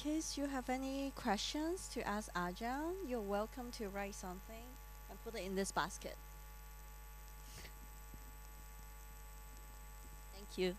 case you have any questions to ask Ajahn, you're welcome to write something and put it in this basket. Thank you.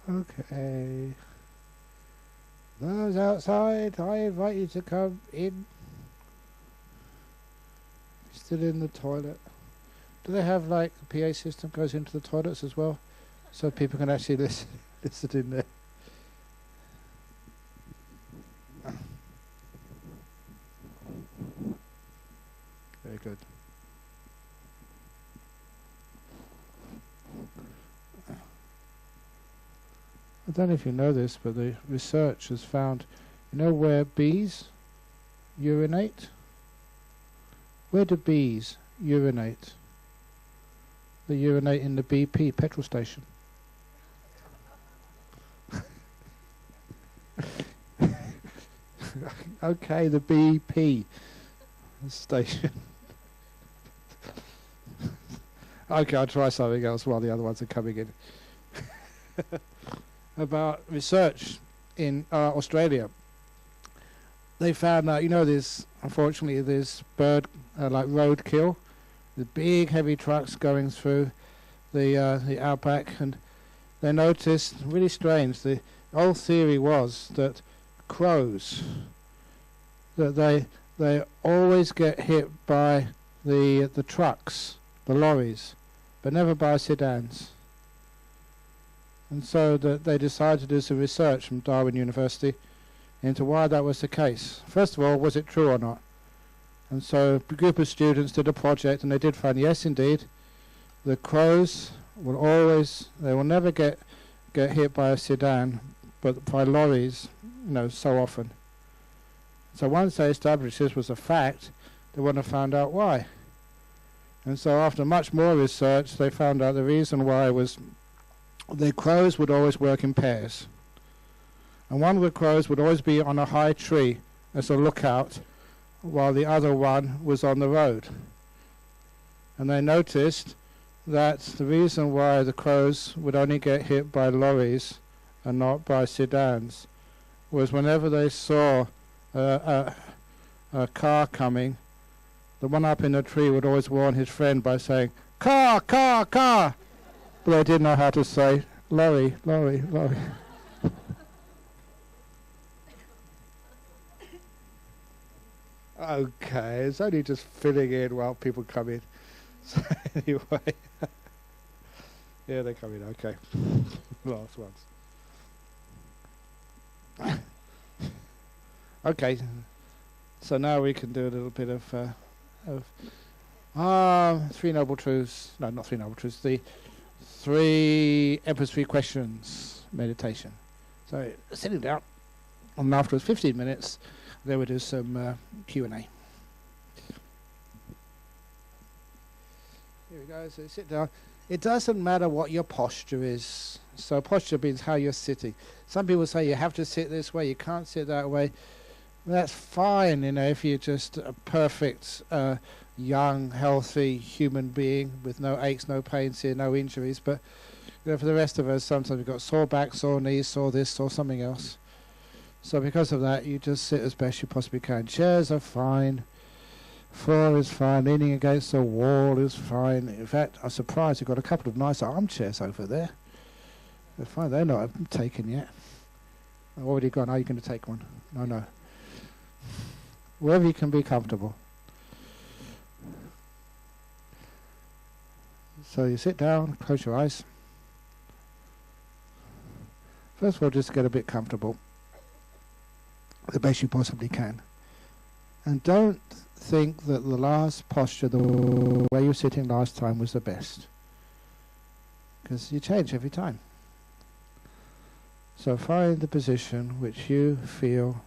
Okay. Those outside, I invite you to come in. Still in the toilet. Do they have like the PA system goes into the toilets as well? So people can actually listen in there. Very good. I don't know if you know this, but the research has found, you know where bees urinate? Where do bees urinate? They urinate in the BP petrol station. Okay, the BP station. Okay, I'll try something else while the other ones are coming in. About research in Australia. They found that, there's, unfortunately, there's bird, like roadkill, the big heavy trucks going through the outback, and they noticed, really strange, the old theory was that crows, that they always get hit by the trucks, the lorries, but never by sedans. And so that they decided to do some research from Darwin University into why that was the case. First of all, was it true or not? And so a group of students did a project, and they did find, yes, indeed, the crows they will never get hit by a sedan, but by lorries, so often. So once they established this was a fact, they want to find out why. And so after much more research, they found out the reason why was the crows would always work in pairs. And one of the crows would always be on a high tree as a lookout, while the other one was on the road. And they noticed that the reason why the crows would only get hit by lorries and not by sedans was whenever they saw a car coming, the one up in the tree would always warn his friend by saying, "Car, car, car!" But they didn't know how to say, "Lorry, lorry, lorry." Okay, it's only just filling in while people come in. So anyway, yeah, they come in. Okay, last ones. Okay, so now we can do a little bit of Three Noble Truths. No, not Three Noble Truths. The Three Emperor's Three Questions meditation. So sitting down, and after 15 minutes, then we'll do some Q&A. Here we go. So sit down. It doesn't matter what your posture is. So posture means how you're sitting. Some people say you have to sit this way, you can't sit that way. That's fine, if you're just a perfect, young, healthy human being with no aches, no pains here, no injuries. But for the rest of us, sometimes we've got sore back, sore knees, sore this, sore something else. So because of that, you just sit as best you possibly can. Chairs are fine. Floor is fine. Leaning against the wall is fine. In fact, I'm surprised you've got a couple of nice armchairs over there. They're fine. They're not taken yet. I've already gone. Are you going to take one? No. Wherever you can be comfortable. So you sit down, close your eyes. First of all, just get a bit comfortable. The best you possibly can. And don't think that the last posture, the way you were sitting last time, was the best. Because you change every time. So find the position which you feel,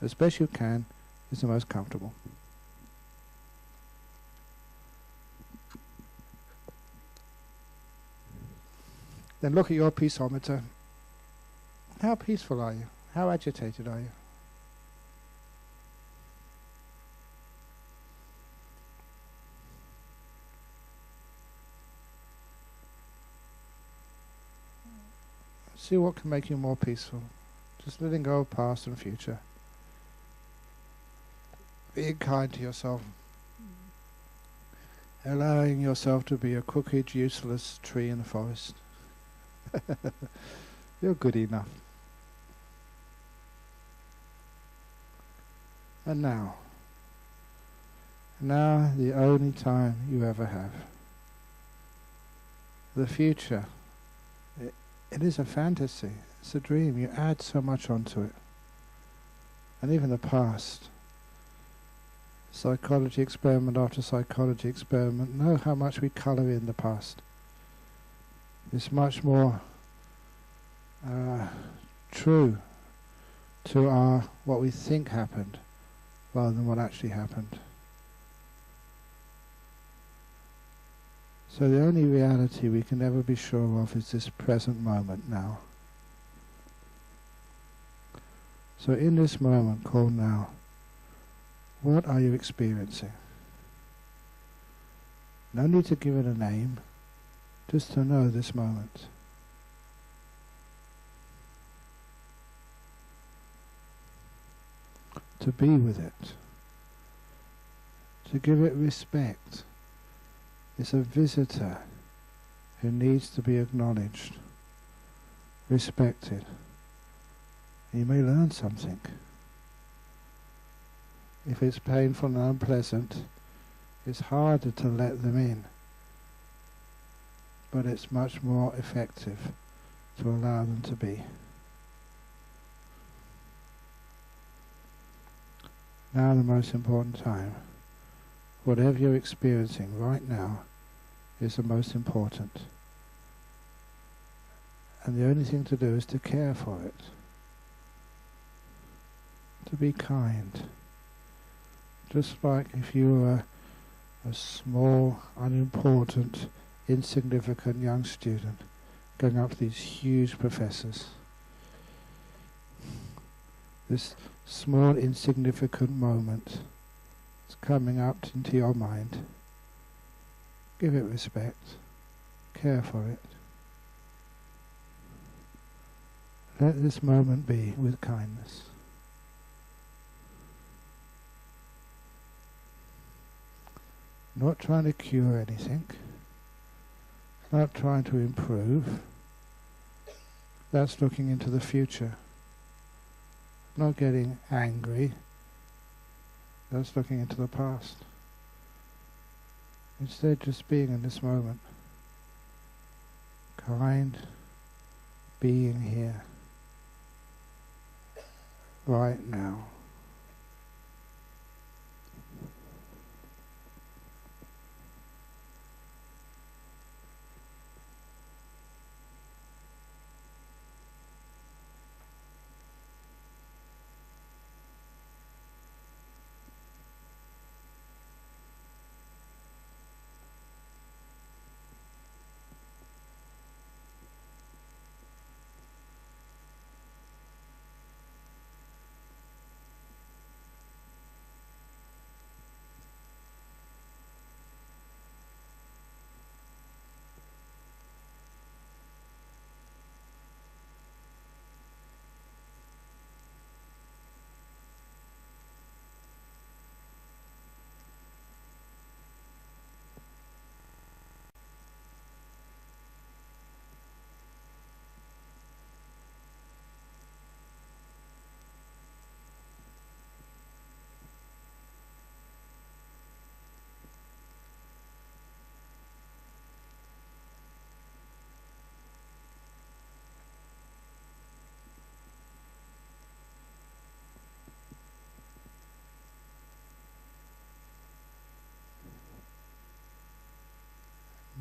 as best you can, is the most comfortable. Then look at your peaceometer. How peaceful are you? How agitated are you? See what can make you more peaceful. Just letting go of past and future. Being kind to yourself. Allowing yourself to be a crooked, useless tree in the forest. You're good enough. And now the only time you ever have. The future, it is a fantasy, it's a dream, you add so much onto it. And even the past, psychology experiment after psychology experiment, know how much we colour in the past. It's much more true to our what we think happened rather than what actually happened. So the only reality we can ever be sure of is this present moment now. So in this moment called now, what are you experiencing? No need to give it a name, just to know this moment. To be with it. To give it respect. It's a visitor who needs to be acknowledged, respected. You may learn something. If it's painful and unpleasant, it's harder to let them in. But it's much more effective to allow them to be. Now the most important time. Whatever you're experiencing right now is the most important. And the only thing to do is to care for it. To be kind. Just like if you were a small, unimportant, insignificant young student going up to these huge professors. This small, insignificant moment is coming up into your mind. Give it respect. Care for it. Let this moment be with kindness. Not trying to cure anything. Not trying to improve. That's looking into the future. Not getting angry. That's looking into the past. Instead, just being in this moment. Kind. Being here. Right now.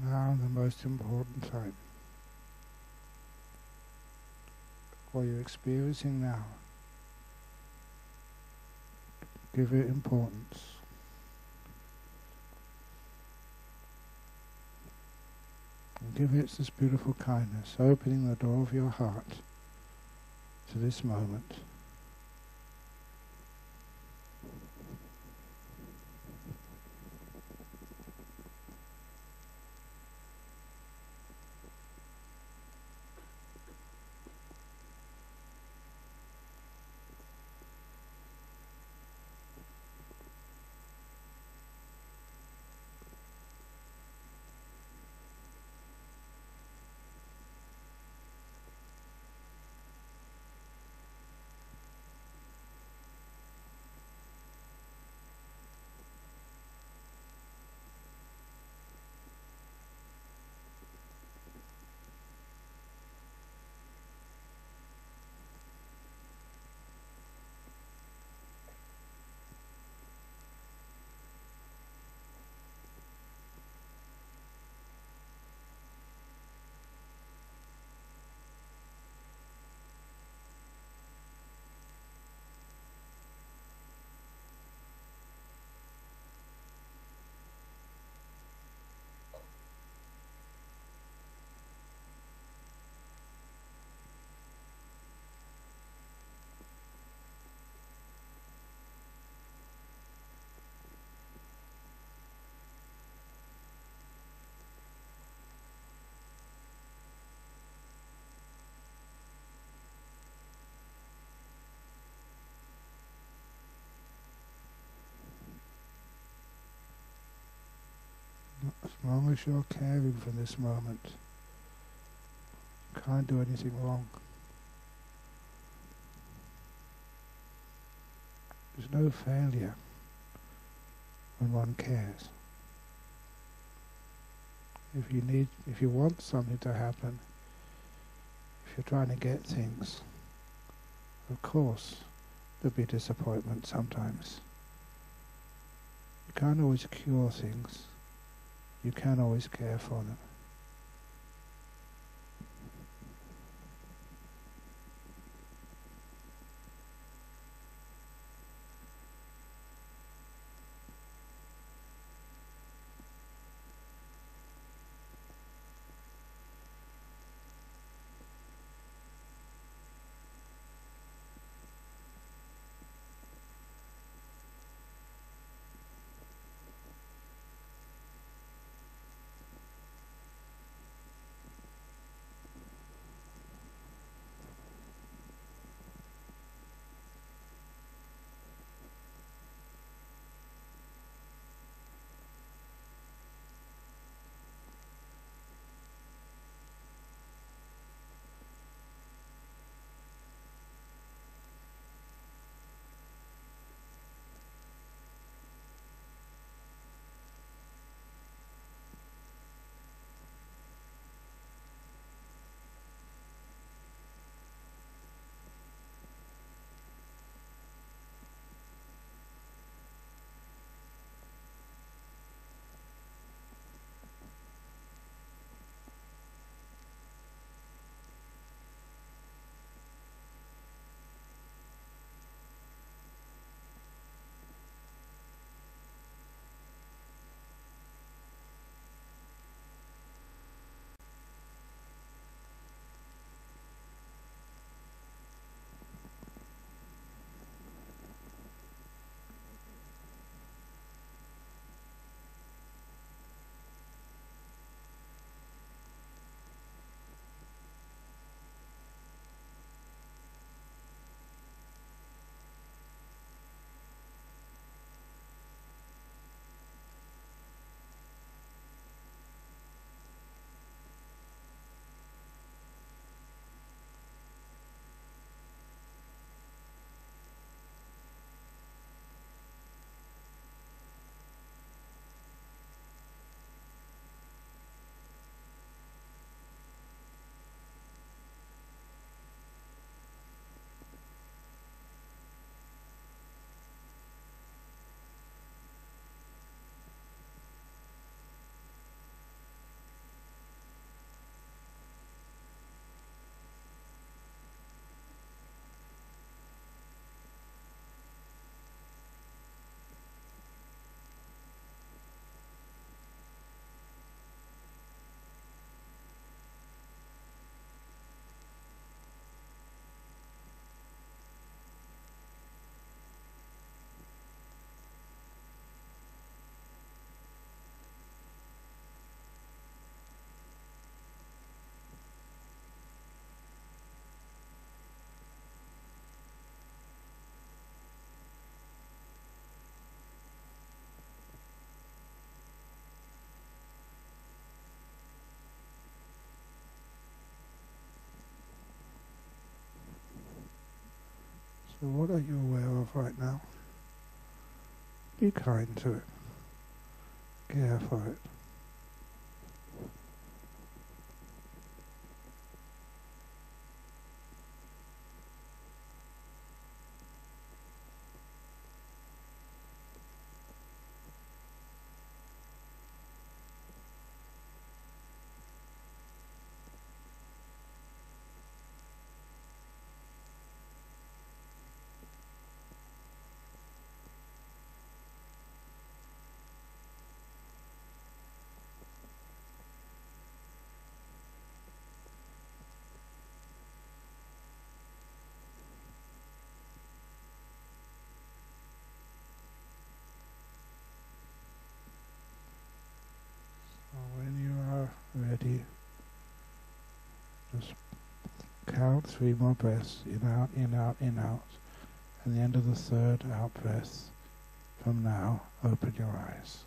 Now the most important time. What you're experiencing now. Give it importance. And give it this beautiful kindness, opening the door of your heart to this moment. As long as you're caring for this moment, you can't do anything wrong. There's no failure when one cares. If you want something to happen, if you're trying to get things, of course there'll be disappointment sometimes. You can't always cure things. You can't always care for them. So what are you aware of right now? Be kind to it. Care for it. When you are ready, just count 3 more breaths, in, out, in, out, in, out. And the end of the 3rd out breath, from now, open your eyes.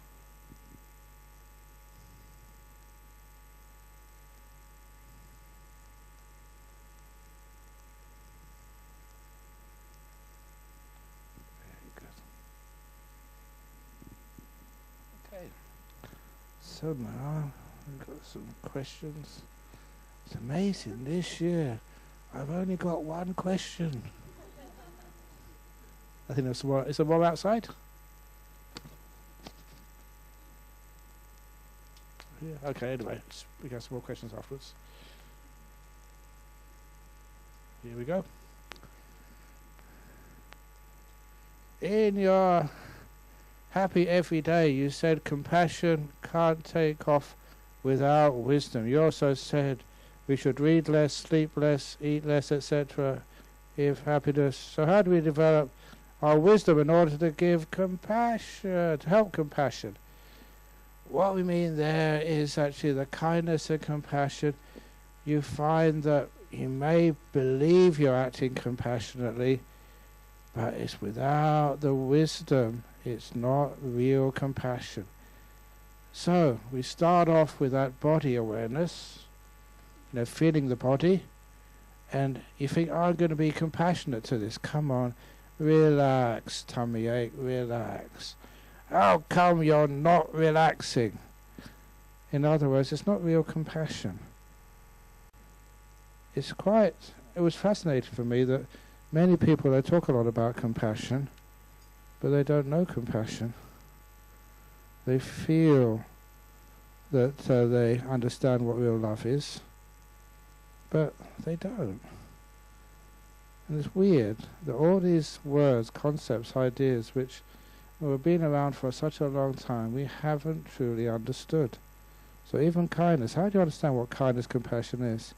So now I've got some questions. It's amazing this year. I've only got one question. I think there's more. Is there more outside? Yeah. Okay. Anyway, we got some more questions afterwards. Here we go. In your happy every day, you said compassion can't take off without wisdom. You also said we should read less, sleep less, eat less, etc. if happiness. So how do we develop our wisdom in order to give compassion, to help compassion? What we mean there is actually the kindness and compassion. You find that you may believe you're acting compassionately, but it's without the wisdom. It's not real compassion. So we start off with that body awareness, feeling the body, and you think, I'm going to be compassionate to this. Come on, relax, tummy ache, relax. How come you're not relaxing? In other words, it's not real compassion. It was fascinating for me that many people, they talk a lot about compassion, but they don't know compassion. They feel that they understand what real love is, but they don't. And it's weird that all these words, concepts, ideas, which have been around for such a long time, we haven't truly understood. So even kindness, how do you understand what kindness, compassion is?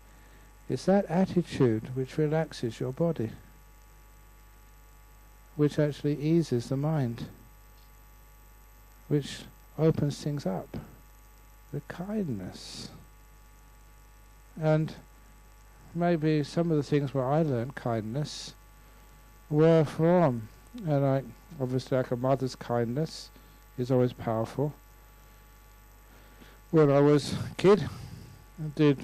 It's that attitude which relaxes your body, which actually eases the mind, which opens things up. The kindness. And maybe some of the things where I learned kindness were from, obviously like a mother's kindness is always powerful. When I was a kid, I did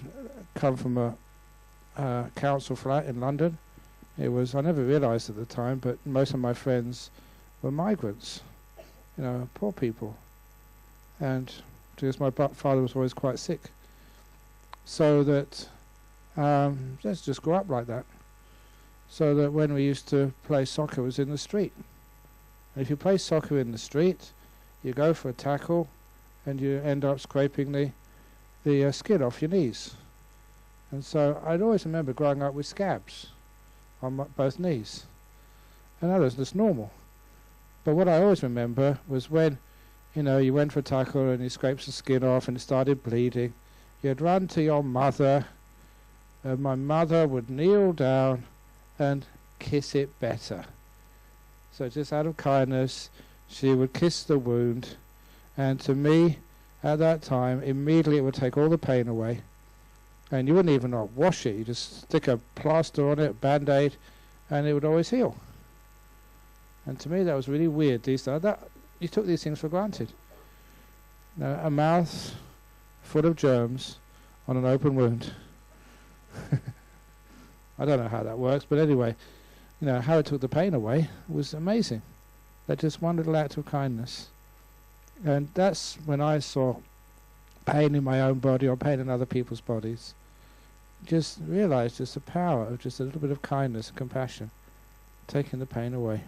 come from a council flat in London. I never realised at the time, but most of my friends were migrants, poor people. And because my father was always quite sick. So that, let's just grow up like that. So that when we used to play soccer, it was in the street. And if you play soccer in the street, you go for a tackle, and you end up scraping the skin off your knees. And so I'd always remember growing up with scabs on both knees. And that was just normal. But what I always remember was when, you went for a tackle and you scraped the skin off and it started bleeding, you'd run to your mother, and my mother would kneel down and kiss it better. So just out of kindness, she would kiss the wound, and to me, at that time, immediately it would take all the pain away. And you wouldn't even wash it, you just stick a plaster on it, Band-Aid, and it would always heal. And to me that was really weird these days. You took these things for granted. A mouth full of germs on an open wound. I don't know how that works, but anyway, how it took the pain away was amazing. That just one little act of kindness. And that's when I saw pain in my own body or pain in other people's bodies. Just realised just the power of just a little bit of kindness and compassion, taking the pain away.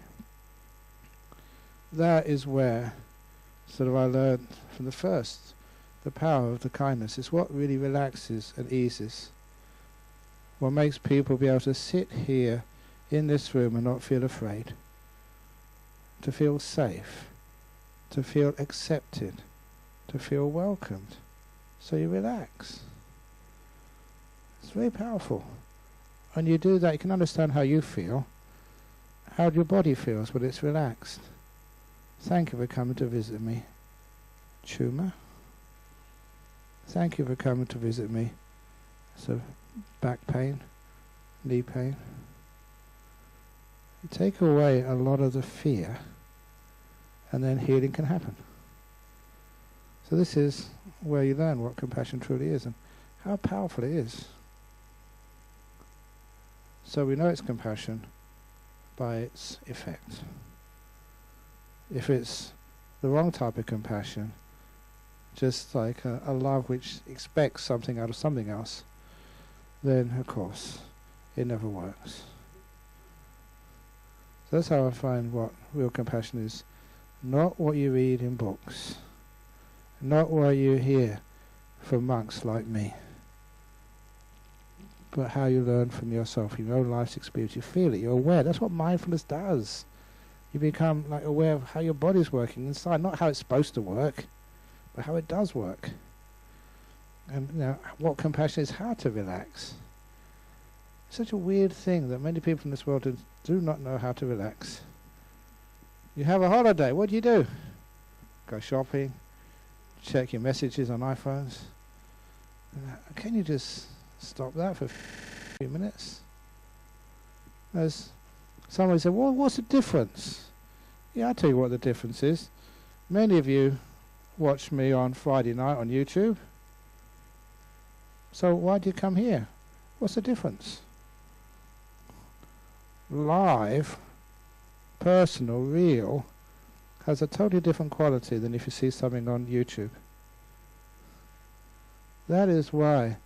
That is where I learned from the first, the power of the kindness. It's what really relaxes and eases. What makes people be able to sit here in this room and not feel afraid, to feel safe, to feel accepted, to feel welcomed. So you relax. It's very powerful. When you do that, you can understand how you feel, how your body feels when it's relaxed. Thank you for coming to visit me, Chuma. Thank you for coming to visit me. So, back pain, knee pain. You take away a lot of the fear, and then healing can happen. So this is where you learn what compassion truly is and how powerful it is. So we know it's compassion by its effect. If it's the wrong type of compassion, just like a love which expects something out of something else, then of course it never works. So that's how I find what real compassion is. Not what you read in books, not what you hear from monks like me, but how you learn from yourself, your own life's experience. You feel it, you're aware. That's what mindfulness does. You become like aware of how your body's working inside, not how it's supposed to work, but how it does work. And what compassion is, how to relax. It's such a weird thing that many people in this world do not know how to relax. You have a holiday, what do? Go shopping, check your messages on iPhones. Can you just stop that for a few minutes? As somebody said, well, what's the difference? Yeah, I'll tell you what the difference is. Many of you watch me on Friday night on YouTube. So why do you come here? What's the difference? Live, personal, real, has a totally different quality than if you see something on YouTube. That is why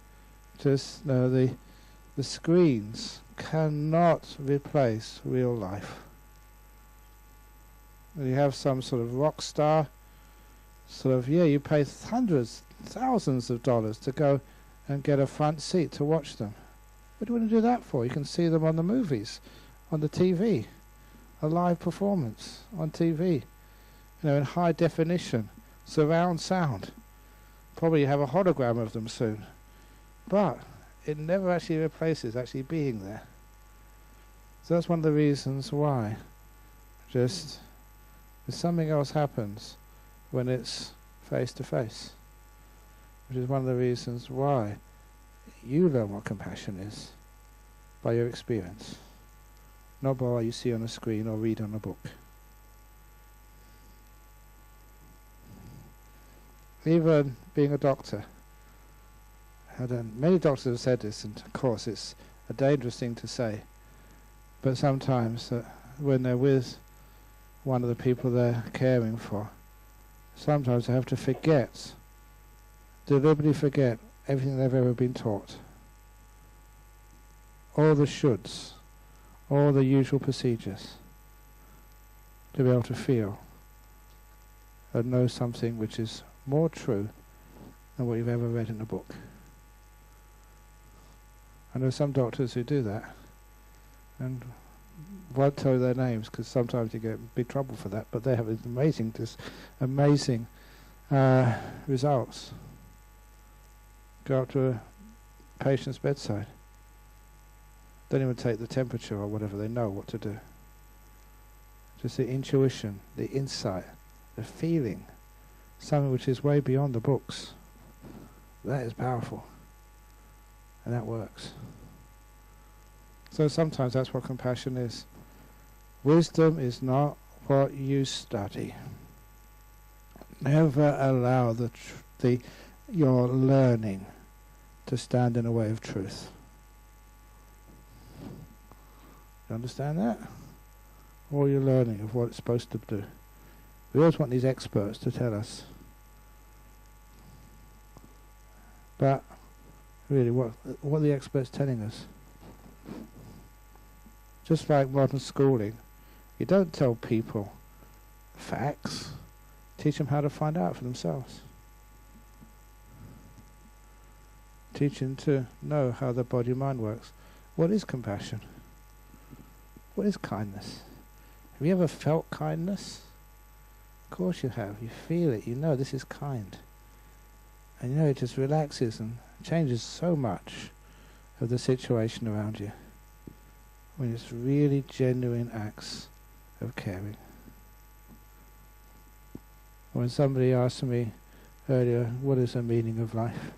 just the screens cannot replace real life. You have some sort of rock star, you pay hundreds, thousands of dollars to go and get a front seat to watch them. What do you want to do that for? You can see them on the movies, on the TV, a live performance on TV, in high definition, surround sound. Probably have a hologram of them soon. But it never actually replaces actually being there. So that's one of the reasons why just if something else happens when it's face to face, which is one of the reasons why you learn what compassion is by your experience, not by what you see on a screen or read on a book. Even being a doctor, many doctors have said this, and of course it's a dangerous thing to say, but sometimes when they're with one of the people they're caring for, sometimes they have to deliberately forget everything they've ever been taught. All the shoulds, all the usual procedures, to be able to feel and know something which is more true than what you've ever read in a book. I know some doctors who do that, and won't tell you their names because sometimes you get in big trouble for that, but they have amazing results. Go up to a patient's bedside, don't even take the temperature or whatever, they know what to do. Just the intuition, the insight, the feeling, something which is way beyond the books. That is powerful, and that works. So sometimes that's what compassion is. Wisdom is not what you study. Never allow your learning to stand in the way of truth. You understand that? All your learning of what it's supposed to do. We always want these experts to tell us. But really, what are the experts telling us? Just like modern schooling, you don't tell people facts. Teach them how to find out for themselves. Teach them to know how the body-mind works. What is compassion? What is kindness? Have you ever felt kindness? Of course you have. You feel it. You know this is kind. And you know it just relaxes and changes so much of the situation around you when it's really genuine acts of caring. When somebody asked me earlier, what is the meaning of life?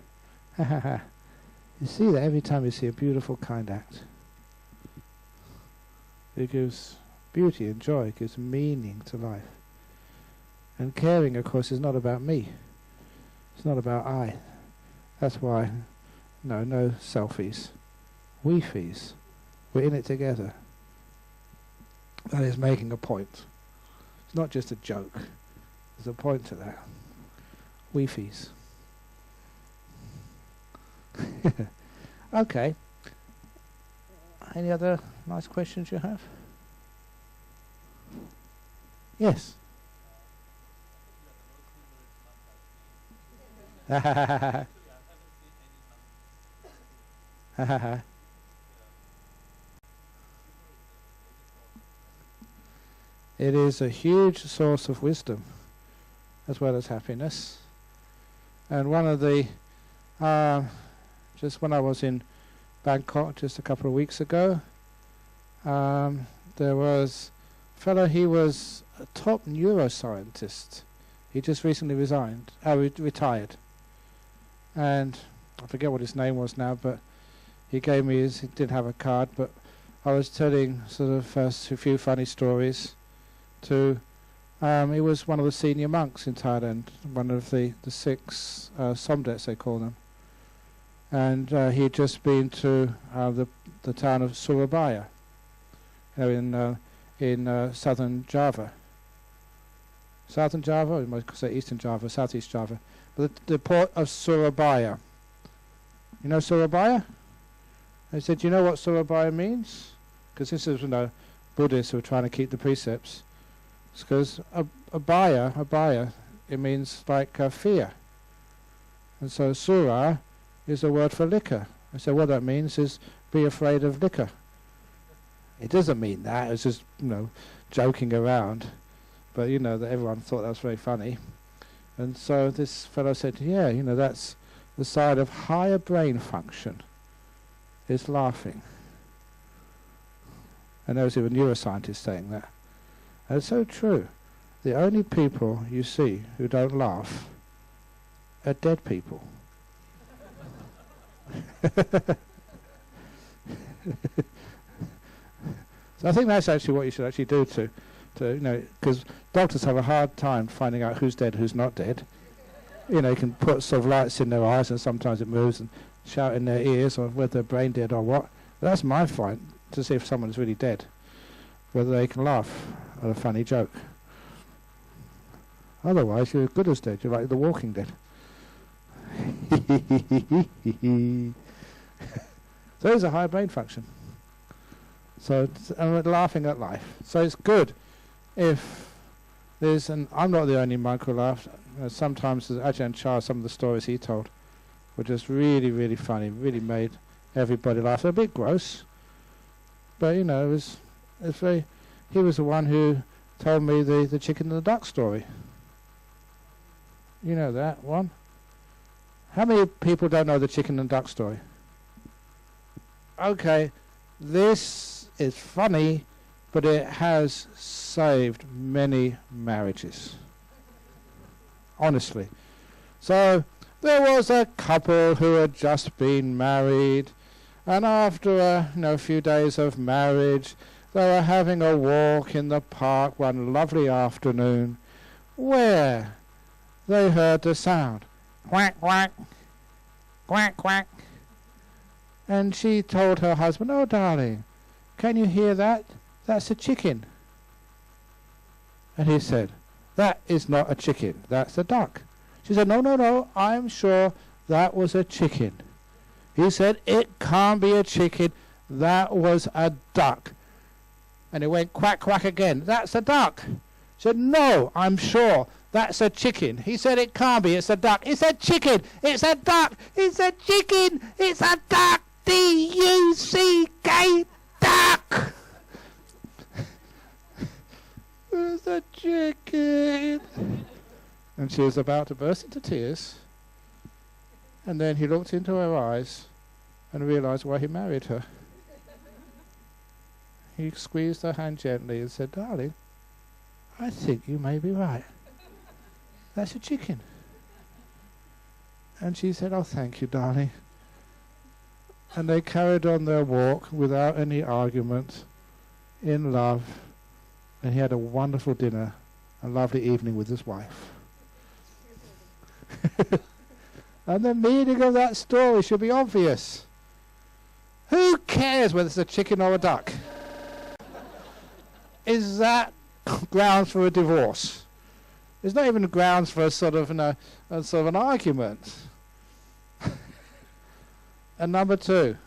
You see that every time you see a beautiful, kind act, it gives beauty and joy, it gives meaning to life. And caring, of course, is not about me. It's not about I. That's why, no selfies. We-fees. We're in it together. That is making a point. It's not just a joke. There's a point to that. Weefies. Okay. Any other nice questions you have? Yes. It is a huge source of wisdom as well as happiness. And one of the, just when I was in Bangkok just a couple of weeks ago, there was a fellow, he was a top neuroscientist. He just recently retired. And I forget what his name was now, but he gave me he didn't have a card, but I was telling sort of a few funny stories to, he was one of the senior monks in Thailand, one of the 6 somdets they call them. And he'd just been to the town of Surabaya, in southern Java. Southern Java, or you might say Eastern Java, Southeast Java. But the port of Surabaya. You know Surabaya? I said, you know what Surabaya means? Because this is, Buddhists who are trying to keep the precepts. It's because abaya, it means like fear. And so Sura is a word for liquor. I said, what that means is be afraid of liquor. It doesn't mean that, it's just, joking around. But, that everyone thought that was very funny. And so this fellow said, yeah, that's the side of higher brain function, is laughing. And there was even neuroscientists saying that. And it's so true. The only people you see who don't laugh are dead people. So I think that's actually what you should actually do to because doctors have a hard time finding out who's dead, who's not dead. You can put sort of lights in their eyes and sometimes it moves and shout in their ears or whether they're brain dead or what. But that's my find to see if someone's really dead, whether they can laugh at a funny joke. Otherwise, you're as good as dead. You're like The Walking Dead. So there's a higher brain function. So I'm laughing at life. So it's good if there's I'm not the only monk who laughed. Sometimes as Ajahn Chah, some of the stories he told were just really, really funny. Really made everybody laugh. They're a bit gross, but it was very. He was the one who told me the chicken and the duck story. You know that one? How many people don't know the chicken and duck story? Okay, this is funny, but it has saved many marriages. Honestly. So there was a couple who had just been married, and after a few days of marriage, they were having a walk in the park one lovely afternoon, where they heard the sound, quack, quack, quack, quack. And she told her husband, oh, darling, can you hear that? That's a chicken. And he said, that is not a chicken, that's a duck. She said, no, I'm sure that was a chicken. He said, it can't be a chicken, that was a duck. And it went quack, quack again, that's a duck. She said, no, I'm sure that's a chicken. He said, it can't be, it's a duck. It's a chicken, it's a duck, it's a chicken, it's a duck. D-U-C-K, duck. It's a chicken. And she was about to burst into tears. And then he looked into her eyes and realized why he married her. He squeezed her hand gently and said, darling, I think you may be right. That's a chicken. And she said, oh, thank you, darling. And they carried on their walk without any argument, in love, and he had a wonderful dinner, a lovely evening with his wife. And the meaning of that story should be obvious. Who cares whether it's a chicken or a duck? Is that grounds for a divorce? There's not even grounds for a sort of an argument. And number two,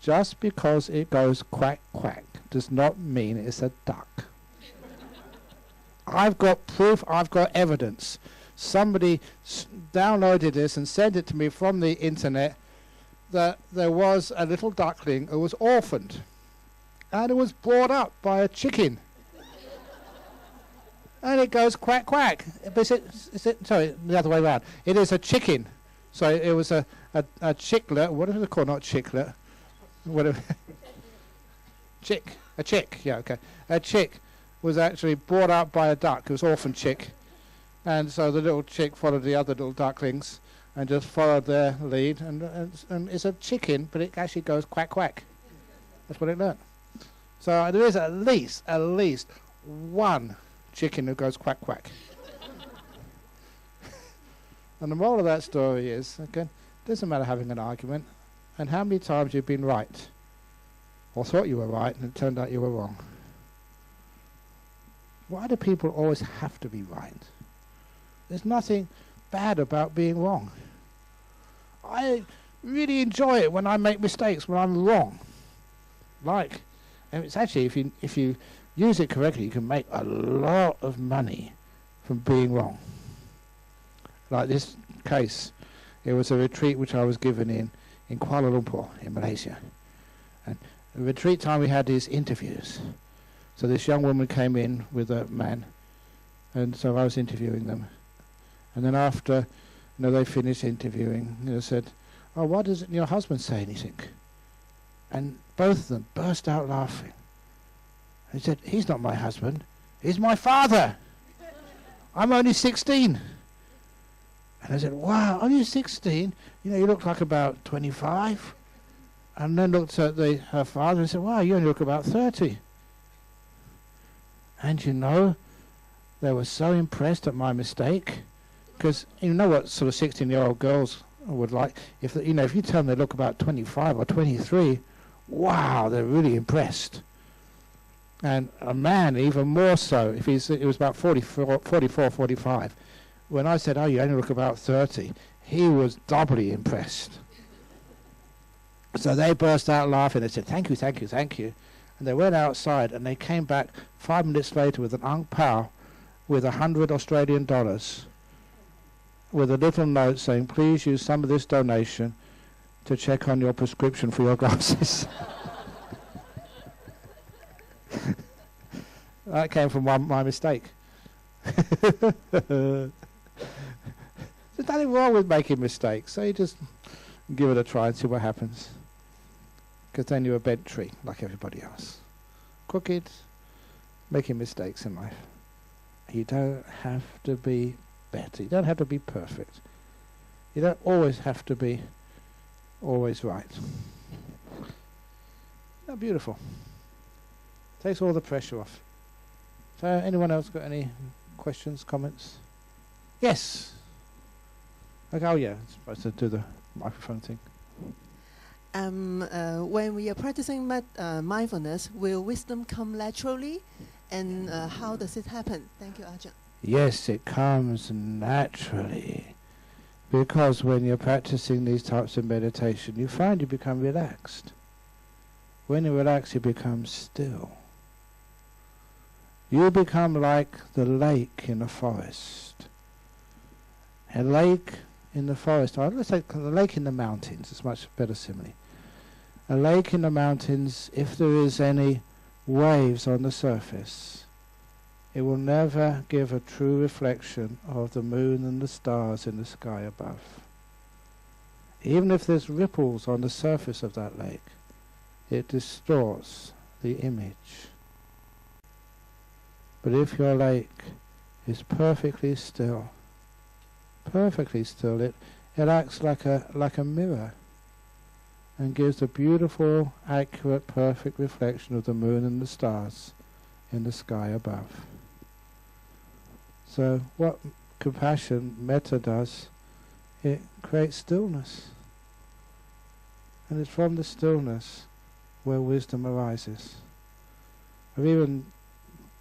just because it goes quack quack does not mean it's a duck. I've got proof, I've got evidence. Somebody downloaded this and sent it to me from the internet that there was a little duckling who was orphaned and it was brought up by a chicken. And it goes quack quack. Sorry, the other way around. It is a chicken. So it was a chicklet. What is it called? Not chicklet. Whatever. A chick. Yeah, okay. A chick was actually brought up by a duck. It was orphan chick. And so the little chick followed the other little ducklings and just followed their lead. And it's a chicken, but it actually goes quack quack. That's what it learned. So there is at least one chicken who goes quack quack. And the moral of that story is, again, it doesn't matter having an argument and how many times you've been right or thought you were right and it turned out you were wrong. Why do people always have to be right? There's nothing bad about being wrong. I really enjoy it when I make mistakes, when I'm wrong. And it's actually, if you use it correctly, you can make a lot of money from being wrong. Like this case, it was a retreat which I was given in Kuala Lumpur, in Malaysia. And the retreat time we had these interviews. So this young woman came in with a man, and so I was interviewing them. And then after they finished interviewing, said, "Oh, why doesn't your husband say anything?" And both of them burst out laughing. He said, "He's not my husband, he's my father. I'm only 16. And I said, "Wow, only 16? You look like about 25. And then looked at her father and said, "Wow, you only look about 30. And they were so impressed at my mistake. Because you know what sort of 16-year-old girls would like. If you tell them they look about 25 or 23, wow, they're really impressed. And a man even more so, if it was about 44, 45. When I said, "Oh, you only look about 30, he was doubly impressed. So they burst out laughing. They said, "Thank you, thank you, thank you." And they went outside and they came back 5 minutes later with an ang pao with $100 with a little note saying, "Please use some of this donation to check on your prescription for your glasses." That came from my mistake. There's nothing wrong with making mistakes, so you just give it a try and see what happens. Because then you're a bent tree, like everybody else. Crooked, making mistakes in life. You don't have to be better. You don't have to be perfect. You don't always have to be always right. Isn't that beautiful? Takes all the pressure off. So anyone else got any questions, comments? Yes. Okay, oh yeah, I'm supposed to do the microphone thing. When we are practicing mindfulness, will wisdom come naturally? And how does it happen? Thank you, Ajahn. Yes, it comes naturally. Because when you're practicing these types of meditation, you find you become relaxed. When you relax, you become still. You become like the lake in a forest. A lake in the forest, or let's say the lake in the mountains, it's much better simile. A lake in the mountains, if there is any waves on the surface, it will never give a true reflection of the moon and the stars in the sky above. Even if there's ripples on the surface of that lake, it distorts the image. But if your lake is perfectly still, it acts like a mirror and gives a beautiful, accurate, perfect reflection of the moon and the stars in the sky above. So what compassion, metta does, it creates stillness. And it's from the stillness where wisdom arises. I've even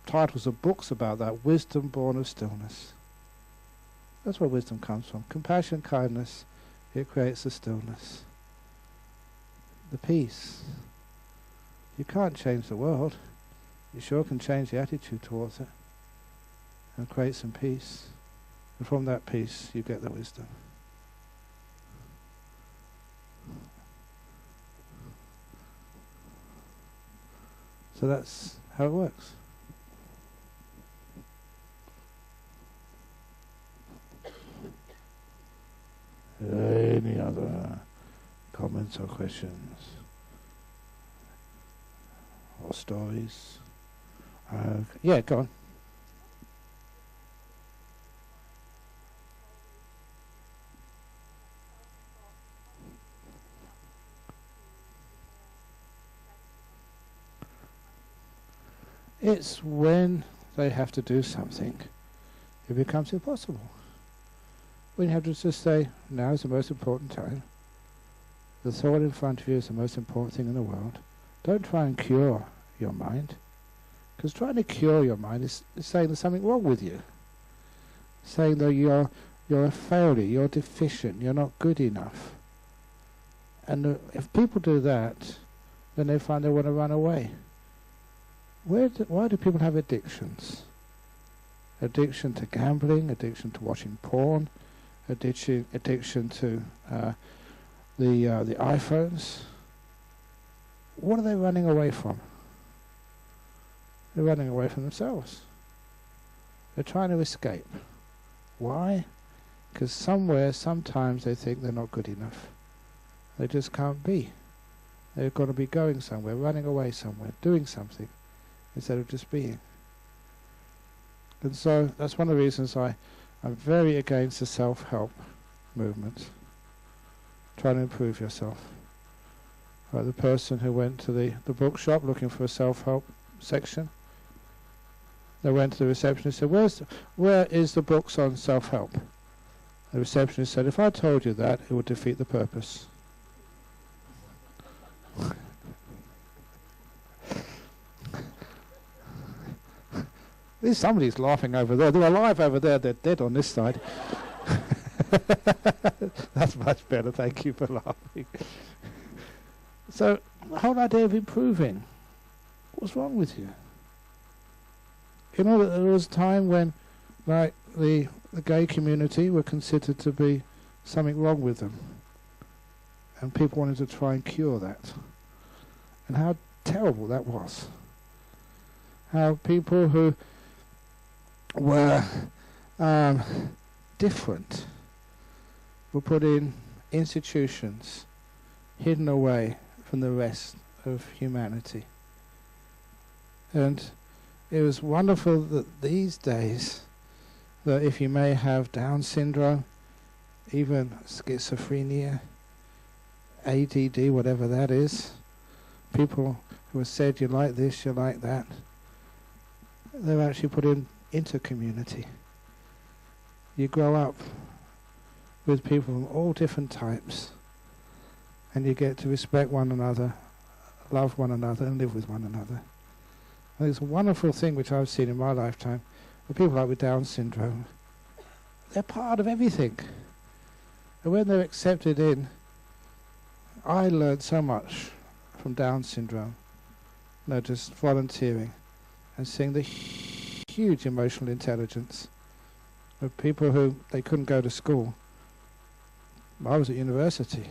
titles of books about that. Wisdom born of stillness. That's where wisdom comes from. Compassion, kindness, it creates the stillness. The peace. You can't change the world. You sure can change the attitude towards it and create some peace. And from that peace, you get the wisdom. So that's how it works. Any other comments or questions? Or stories? Yeah, go on. It's when they have to do something, it becomes impossible. When you have to just say, now is the most important time. The thought in front of you is the most important thing in the world. Don't try and cure your mind. Because trying to cure your mind is saying there's something wrong with you. Saying that you're a failure, you're deficient, you're not good enough. And if people do that, then they find they want to run away. Why do people have addictions? Addiction to gambling, addiction to watching porn, addiction to the iPhones. What are they running away from? They're running away from themselves. They're trying to escape. Why? Because somewhere, sometimes they think they're not good enough. They just can't be. They've got to be going somewhere, running away somewhere, doing something, instead of just being. And so that's one of the reasons I'm very against the self-help movement. Trying to improve yourself. Like the person who went to the bookshop looking for a self-help section. They went to the receptionist and said, where is the books on self-help? The receptionist said, if I told you that, it would defeat the purpose. At least somebody's laughing over there. They're alive over there. They're dead on this side. That's much better. Thank you for laughing. So, the whole idea of improving. What's wrong with you? You know that there was a time when, like, the gay community were considered to be something wrong with them. And people wanted to try and cure that. And how terrible that was. How people who were different were put in institutions, hidden away from the rest of humanity. And it was wonderful that these days, that if you may have Down syndrome, even schizophrenia, ADD, whatever that is, people who have said you like this, you like that, they're actually put into community. You grow up with people from all different types, and you get to respect one another, love one another, and live with one another. And it's a wonderful thing which I've seen in my lifetime, with people like with Down syndrome. They're part of everything. And when they're accepted in, I learned so much from Down syndrome. Just volunteering and seeing the huge emotional intelligence of people who they couldn't go to school. I was at university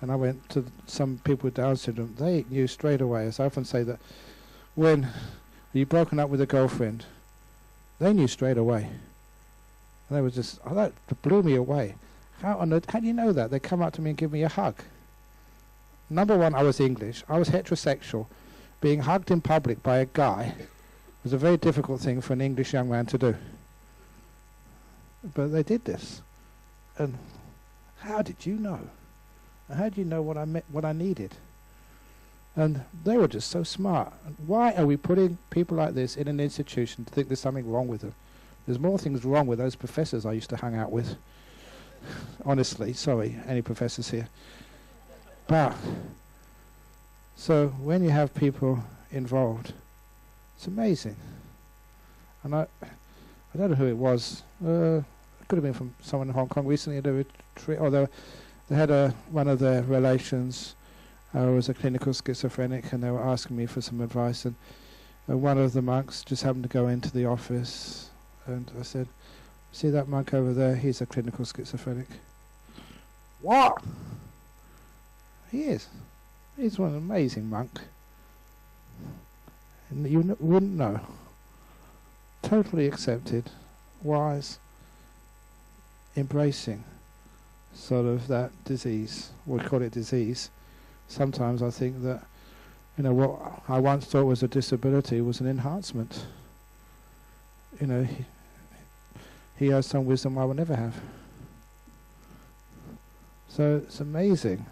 and I went to some people with Down syndrome. They knew straight away, as I often say, that when you've broken up with a girlfriend, they knew straight away. And they were just, that blew me away. How do you know that? They come up to me and give me a hug. Number one, I was English. I was heterosexual. Being hugged in public by a guy was a very difficult thing for an English young man to do. But they did this. And how did you know? How did you know what I needed? And they were just so smart. Why are we putting people like this in an institution to think there's something wrong with them? There's more things wrong with those professors I used to hang out with. Honestly, sorry, any professors here. But, so when you have people involved, it's amazing. And I don't know who it was. It could have been from someone in Hong Kong recently at a retreat. Or they had one of their relations was a clinical schizophrenic, and they were asking me for some advice. And one of the monks just happened to go into the office, and I said, "See that monk over there? He's a clinical schizophrenic." What? He is. He's an amazing monk. And you wouldn't know. Totally accepted, wise, embracing sort of that disease. We call it disease. Sometimes I think that, what I once thought was a disability was an enhancement. He has some wisdom I will never have. So it's amazing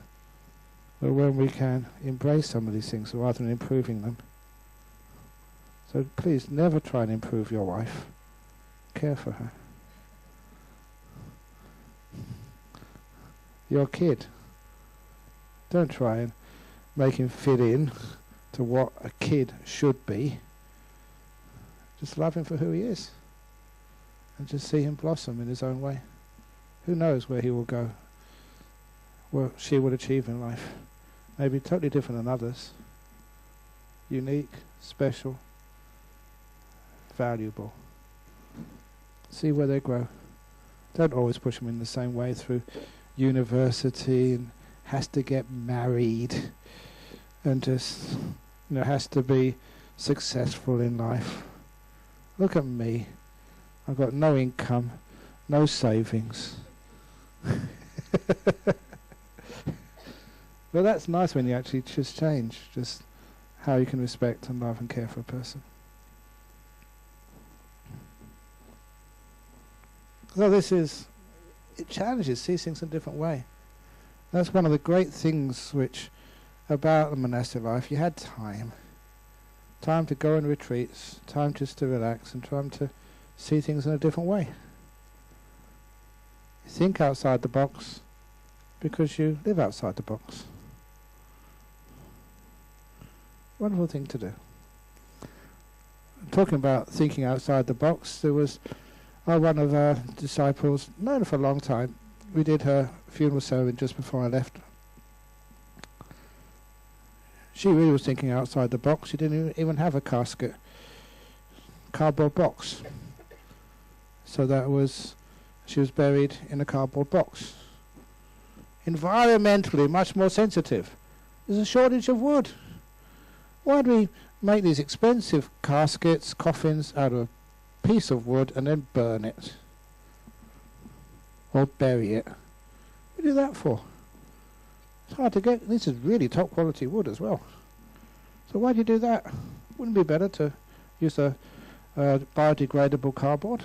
that when we can embrace some of these things rather than improving them. So please never try and improve your wife. Care for her. Your kid. Don't try and make him fit in to what a kid should be. Just love him for who he is. And just see him blossom in his own way. Who knows where he will go, what she will achieve in life. Maybe totally different than others. Unique, special, valuable. See where they grow. Don't always push them in the same way through university and has to get married and just, has to be successful in life. Look at me. I've got no income, no savings. But that's nice when you actually just change, just how you can respect and love and care for a person. So it challenges, sees things in a different way. That's one of the great things about the monastic life. You had time to go on retreats, time just to relax and time to see things in a different way. You think outside the box because you live outside the box. Wonderful thing to do. Talking about thinking outside the box, there was one of our disciples, known her for a long time. We did her funeral ceremony just before I left. She really was thinking outside the box. She didn't even have a casket. Cardboard box. So she was buried in a cardboard box. Environmentally much more sensitive. There's a shortage of wood. Why do we make these expensive caskets, coffins out of a piece of wood and then burn it? Or bury it? What do you do that for? It's hard to get. This is really top quality wood as well. So why do you do that? Wouldn't it be better to use a biodegradable cardboard?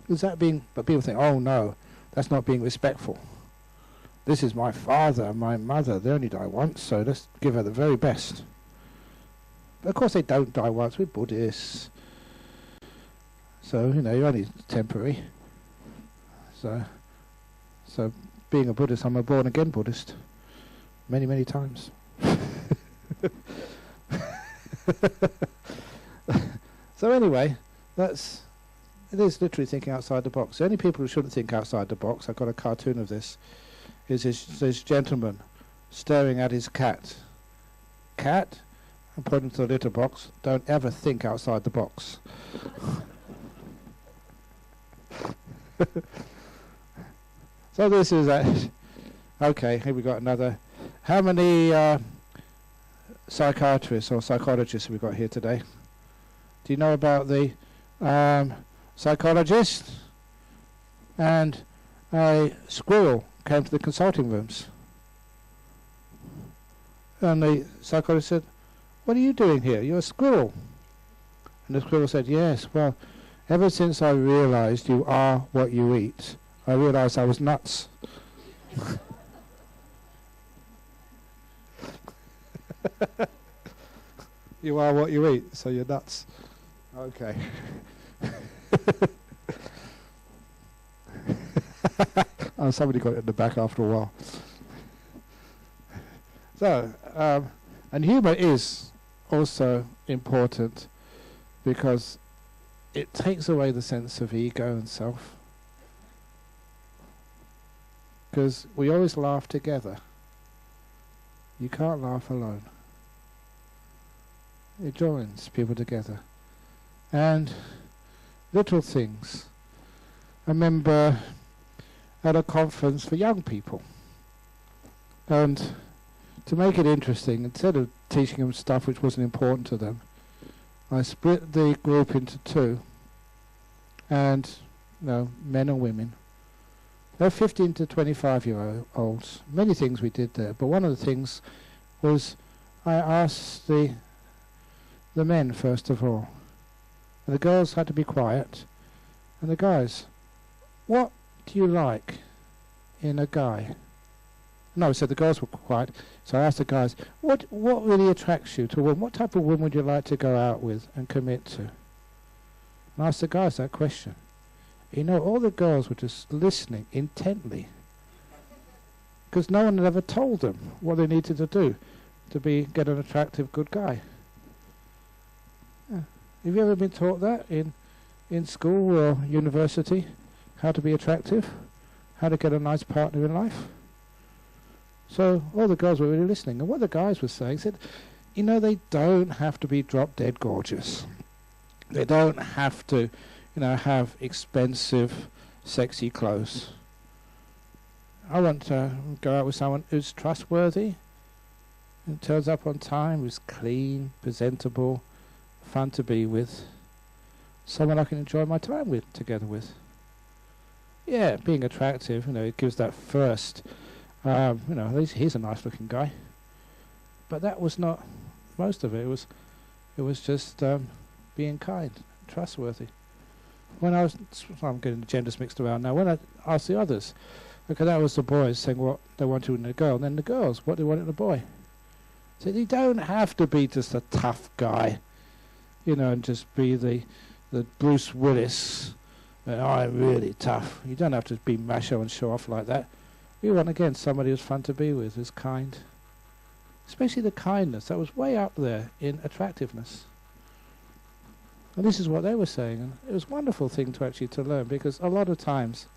But people think, oh no, that's not being respectful. This is my father and my mother. They only die once, so let's give her the very best. But of course they don't die once. We're Buddhists. So, you're only temporary. So being a Buddhist, I'm a born-again Buddhist. Many, many times. So anyway, it is literally thinking outside the box. The only people who shouldn't think outside the box, I've got a cartoon of this, is this gentleman staring at his cat. Cat, and pointing to the litter box, don't ever think outside the box. So this is okay, here we got another. How many psychiatrists or psychologists have we got here today? Do you know about the psychologist? And a squirrel came to the consulting rooms. And the psychologist said, "What are you doing here? You're a squirrel." And the squirrel said, "Yes, well, ever since I realized you are what you eat, I realized I was nuts." You are what you eat, so you're nuts. Okay. Somebody got it in the back after a while. So, and humour is also important because it takes away the sense of ego and self. Because we always laugh together. You can't laugh alone. It joins people together. And little things. I remember at a conference for young people, and to make it interesting, instead of teaching them stuff which wasn't important to them, I split the group into two, and men and women. They're 15 to 25-year-olds. Many things we did there, but one of the things was I asked the men first of all, and the girls had to be quiet, and the guys, what do you like in a guy? No, so the girls were quiet, so I asked the guys, what really attracts you to a woman? What type of woman would you like to go out with and commit to? And I asked the guys that question. All the girls were just listening intently, because no one had ever told them what they needed to do to get an attractive, good guy. Yeah. Have you ever been taught that in school or university? How to be attractive? How to get a nice partner in life? So all the girls were really listening. And what the guys were saying said, they don't have to be drop-dead gorgeous. They don't have to, have expensive, sexy clothes. I want to go out with someone who's trustworthy, who turns up on time, who's clean, presentable, fun to be with. Someone I can enjoy my time together with. Yeah, being attractive, it gives that first, he's a nice looking guy. But that was not most of it. It was just being kind, trustworthy. I'm getting the genders mixed around now. When I asked the others, okay, that was the boys saying what they wanted in a girl, and then the girls, what they wanted in a boy. So you don't have to be just a tough guy, and just be the Bruce Willis. I'm really tough. You don't have to be macho and show off like that. We want, again, somebody who's fun to be with, who's kind. Especially the kindness. That was way up there in attractiveness. And this is what they were saying. And it was a wonderful thing to learn, because a lot of times,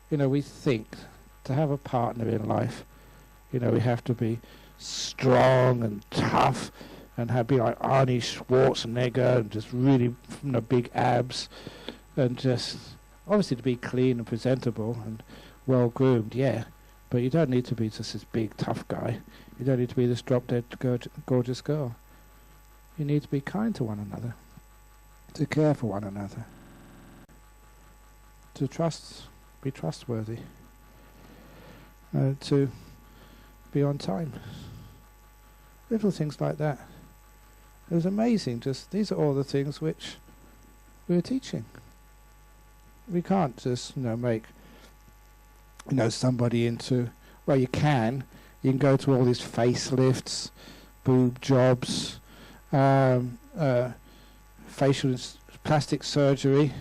we think to have a partner in life, we have to be strong and tough and be like Arnie Schwarzenegger and just really big abs. And just, obviously to be clean and presentable and well-groomed, yeah. But you don't need to be just this big, tough guy. You don't need to be this drop-dead, gorgeous girl. You need to be kind to one another. To care for one another. To be trustworthy. To be on time. Little things like that. It was amazing. These are all the things which we were teaching. We can't just, make, somebody into, well, you can go to all these facelifts, boob jobs, facial plastic surgery,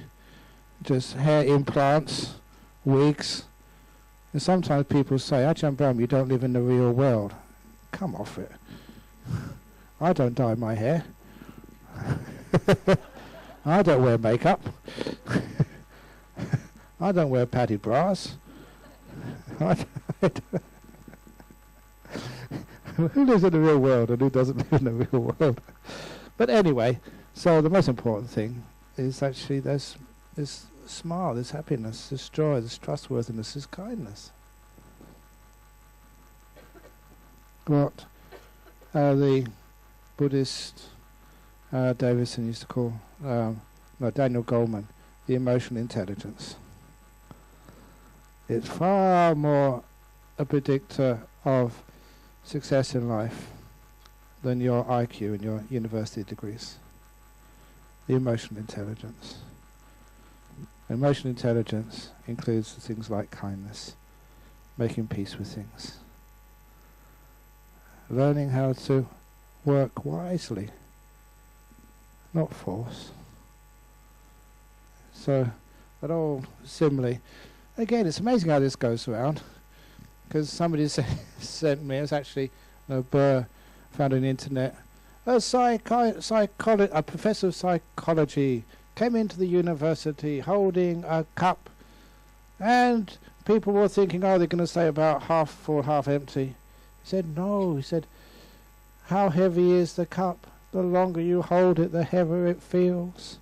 just hair implants, wigs. And sometimes people say, Ajahn Brahm, you don't live in the real world. Come off it. I don't dye my hair. I don't wear makeup. I don't wear padded bras. Who lives in the real world and who doesn't live in the real world? But anyway, so the most important thing is actually there's this smile, this happiness, this joy, this trustworthiness, this kindness. What the Buddhist Davidson used to call, Daniel Goleman, the emotional intelligence. It's far more a predictor of success in life than your IQ and your university degrees. The emotional intelligence. Emotional intelligence includes things like kindness, making peace with things, learning how to work wisely, not force. So, that all similarly. Again, it's amazing how this goes around, because somebody sent me, it's actually Burr found on the internet, A professor of psychology came into the university holding a cup, and people were thinking, oh, they're going to say about half full, half empty. He said, no. He said, how heavy is the cup? The longer you hold it, the heavier it feels.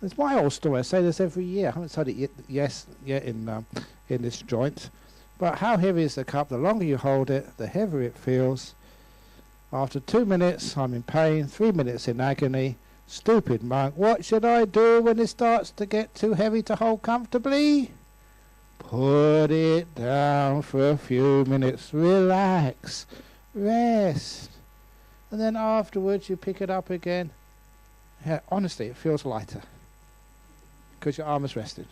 It's my old story. I say this every year. I haven't said it yet in this joint. But how heavy is the cup? The longer you hold it, the heavier it feels. After 2 minutes, I'm in pain. 3 minutes in agony. Stupid monk. What should I do when it starts to get too heavy to hold comfortably? Put it down for a few minutes. Relax. Rest. And then afterwards you pick it up again. Yeah, honestly, it feels lighter. Because your arm is rested.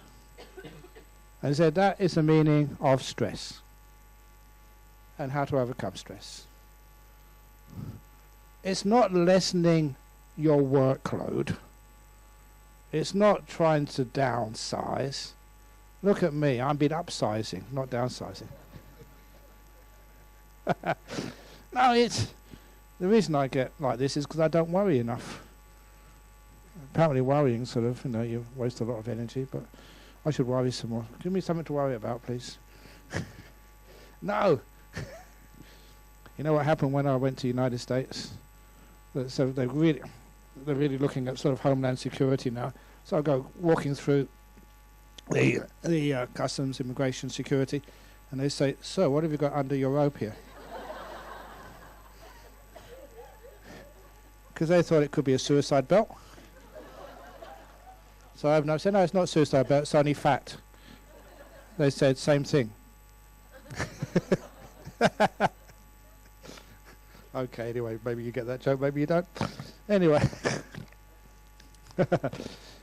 And he said that is the meaning of stress. And how to overcome stress. It's not lessening your workload. It's not trying to downsize. Look at me, I've been upsizing, not downsizing. No, it's the reason I get like this is because I don't worry enough. Apparently worrying sort of, you waste a lot of energy, but I should worry some more. Give me something to worry about, please. No. You know what happened when I went to the United States? So they're really looking at sort of homeland security now. So I go walking through the customs, immigration, security, and they say, "Sir, what have you got under your robe here?" Because they thought it could be a suicide belt. So I said, no, it's not a suicide belt, it's only fat. They said, same thing. Okay, anyway, maybe you get that joke, maybe you don't. Anyway.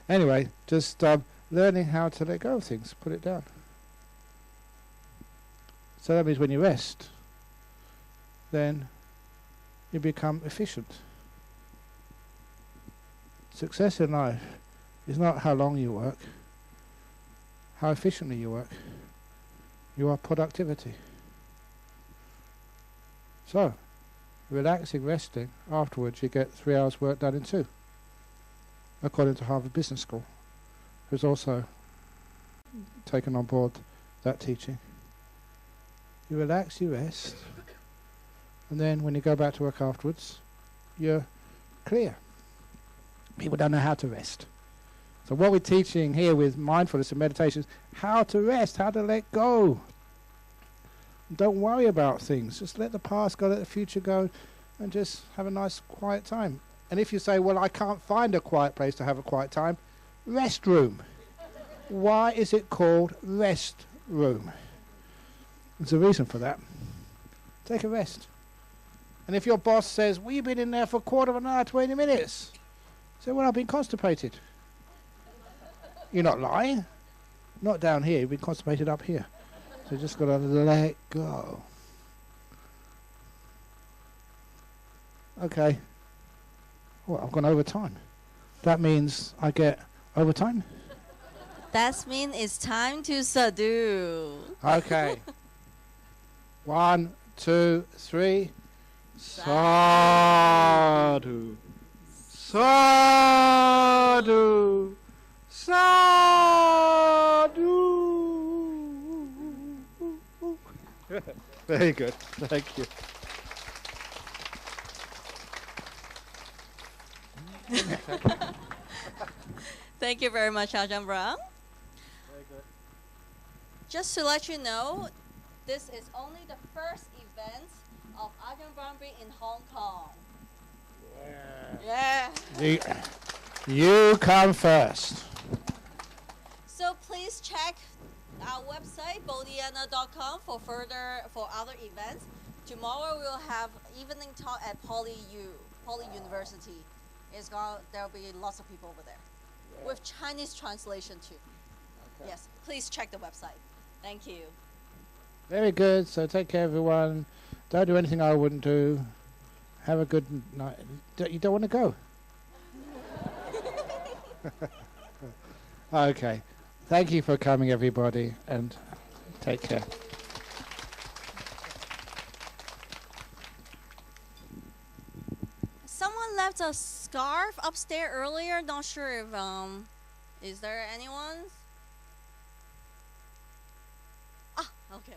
Anyway, just learning how to let go of things, put it down. So that means when you rest, then you become efficient. Success in life is not how long you work, how efficiently you work. You are productivity. So, relaxing, resting, afterwards you get 3 hours work done in 2, according to Harvard Business School, who's also taken on board that teaching. You relax, you rest, and then when you go back to work afterwards, you're clear. People don't know how to rest. So what we're teaching here with mindfulness and meditation is how to rest, how to let go. Don't worry about things. Just let the past go, let the future go, and just have a nice quiet time. And if you say, well, I can't find a quiet place to have a quiet time, rest room. Why is it called rest room? There's a reason for that. Take a rest. And if your boss says, well, you've been in there for a quarter of an hour, 20 minutes. Say, well, I've been constipated. You're not lying. Not down here. You've been constipated up here. So you just got to let go. Okay. Well, I've gone over time. That means I get overtime? That means it's time to sadhu. Okay. 1, 2, 3. Sadhu. Sadhu. Sadhu. Very good. Thank you. Thank you very much, Ajahn Brahm. Very good. Just to let you know, this is only the first event of Ajahn Brahm in Hong Kong. Yeah. You come first. So please check our website, Bodhinyana.com, for other events. Tomorrow we'll have evening talk at Poly University. There'll be lots of people over there. Yeah. With Chinese translation too. Okay. Yes, please check the website. Thank you. Very good. So take care, everyone. Don't do anything I wouldn't do. Have a good night. You don't want to go? Okay. Thank you for coming, everybody, and take care. Someone got a scarf upstairs earlier. Not sure if is there anyone? Ah, okay.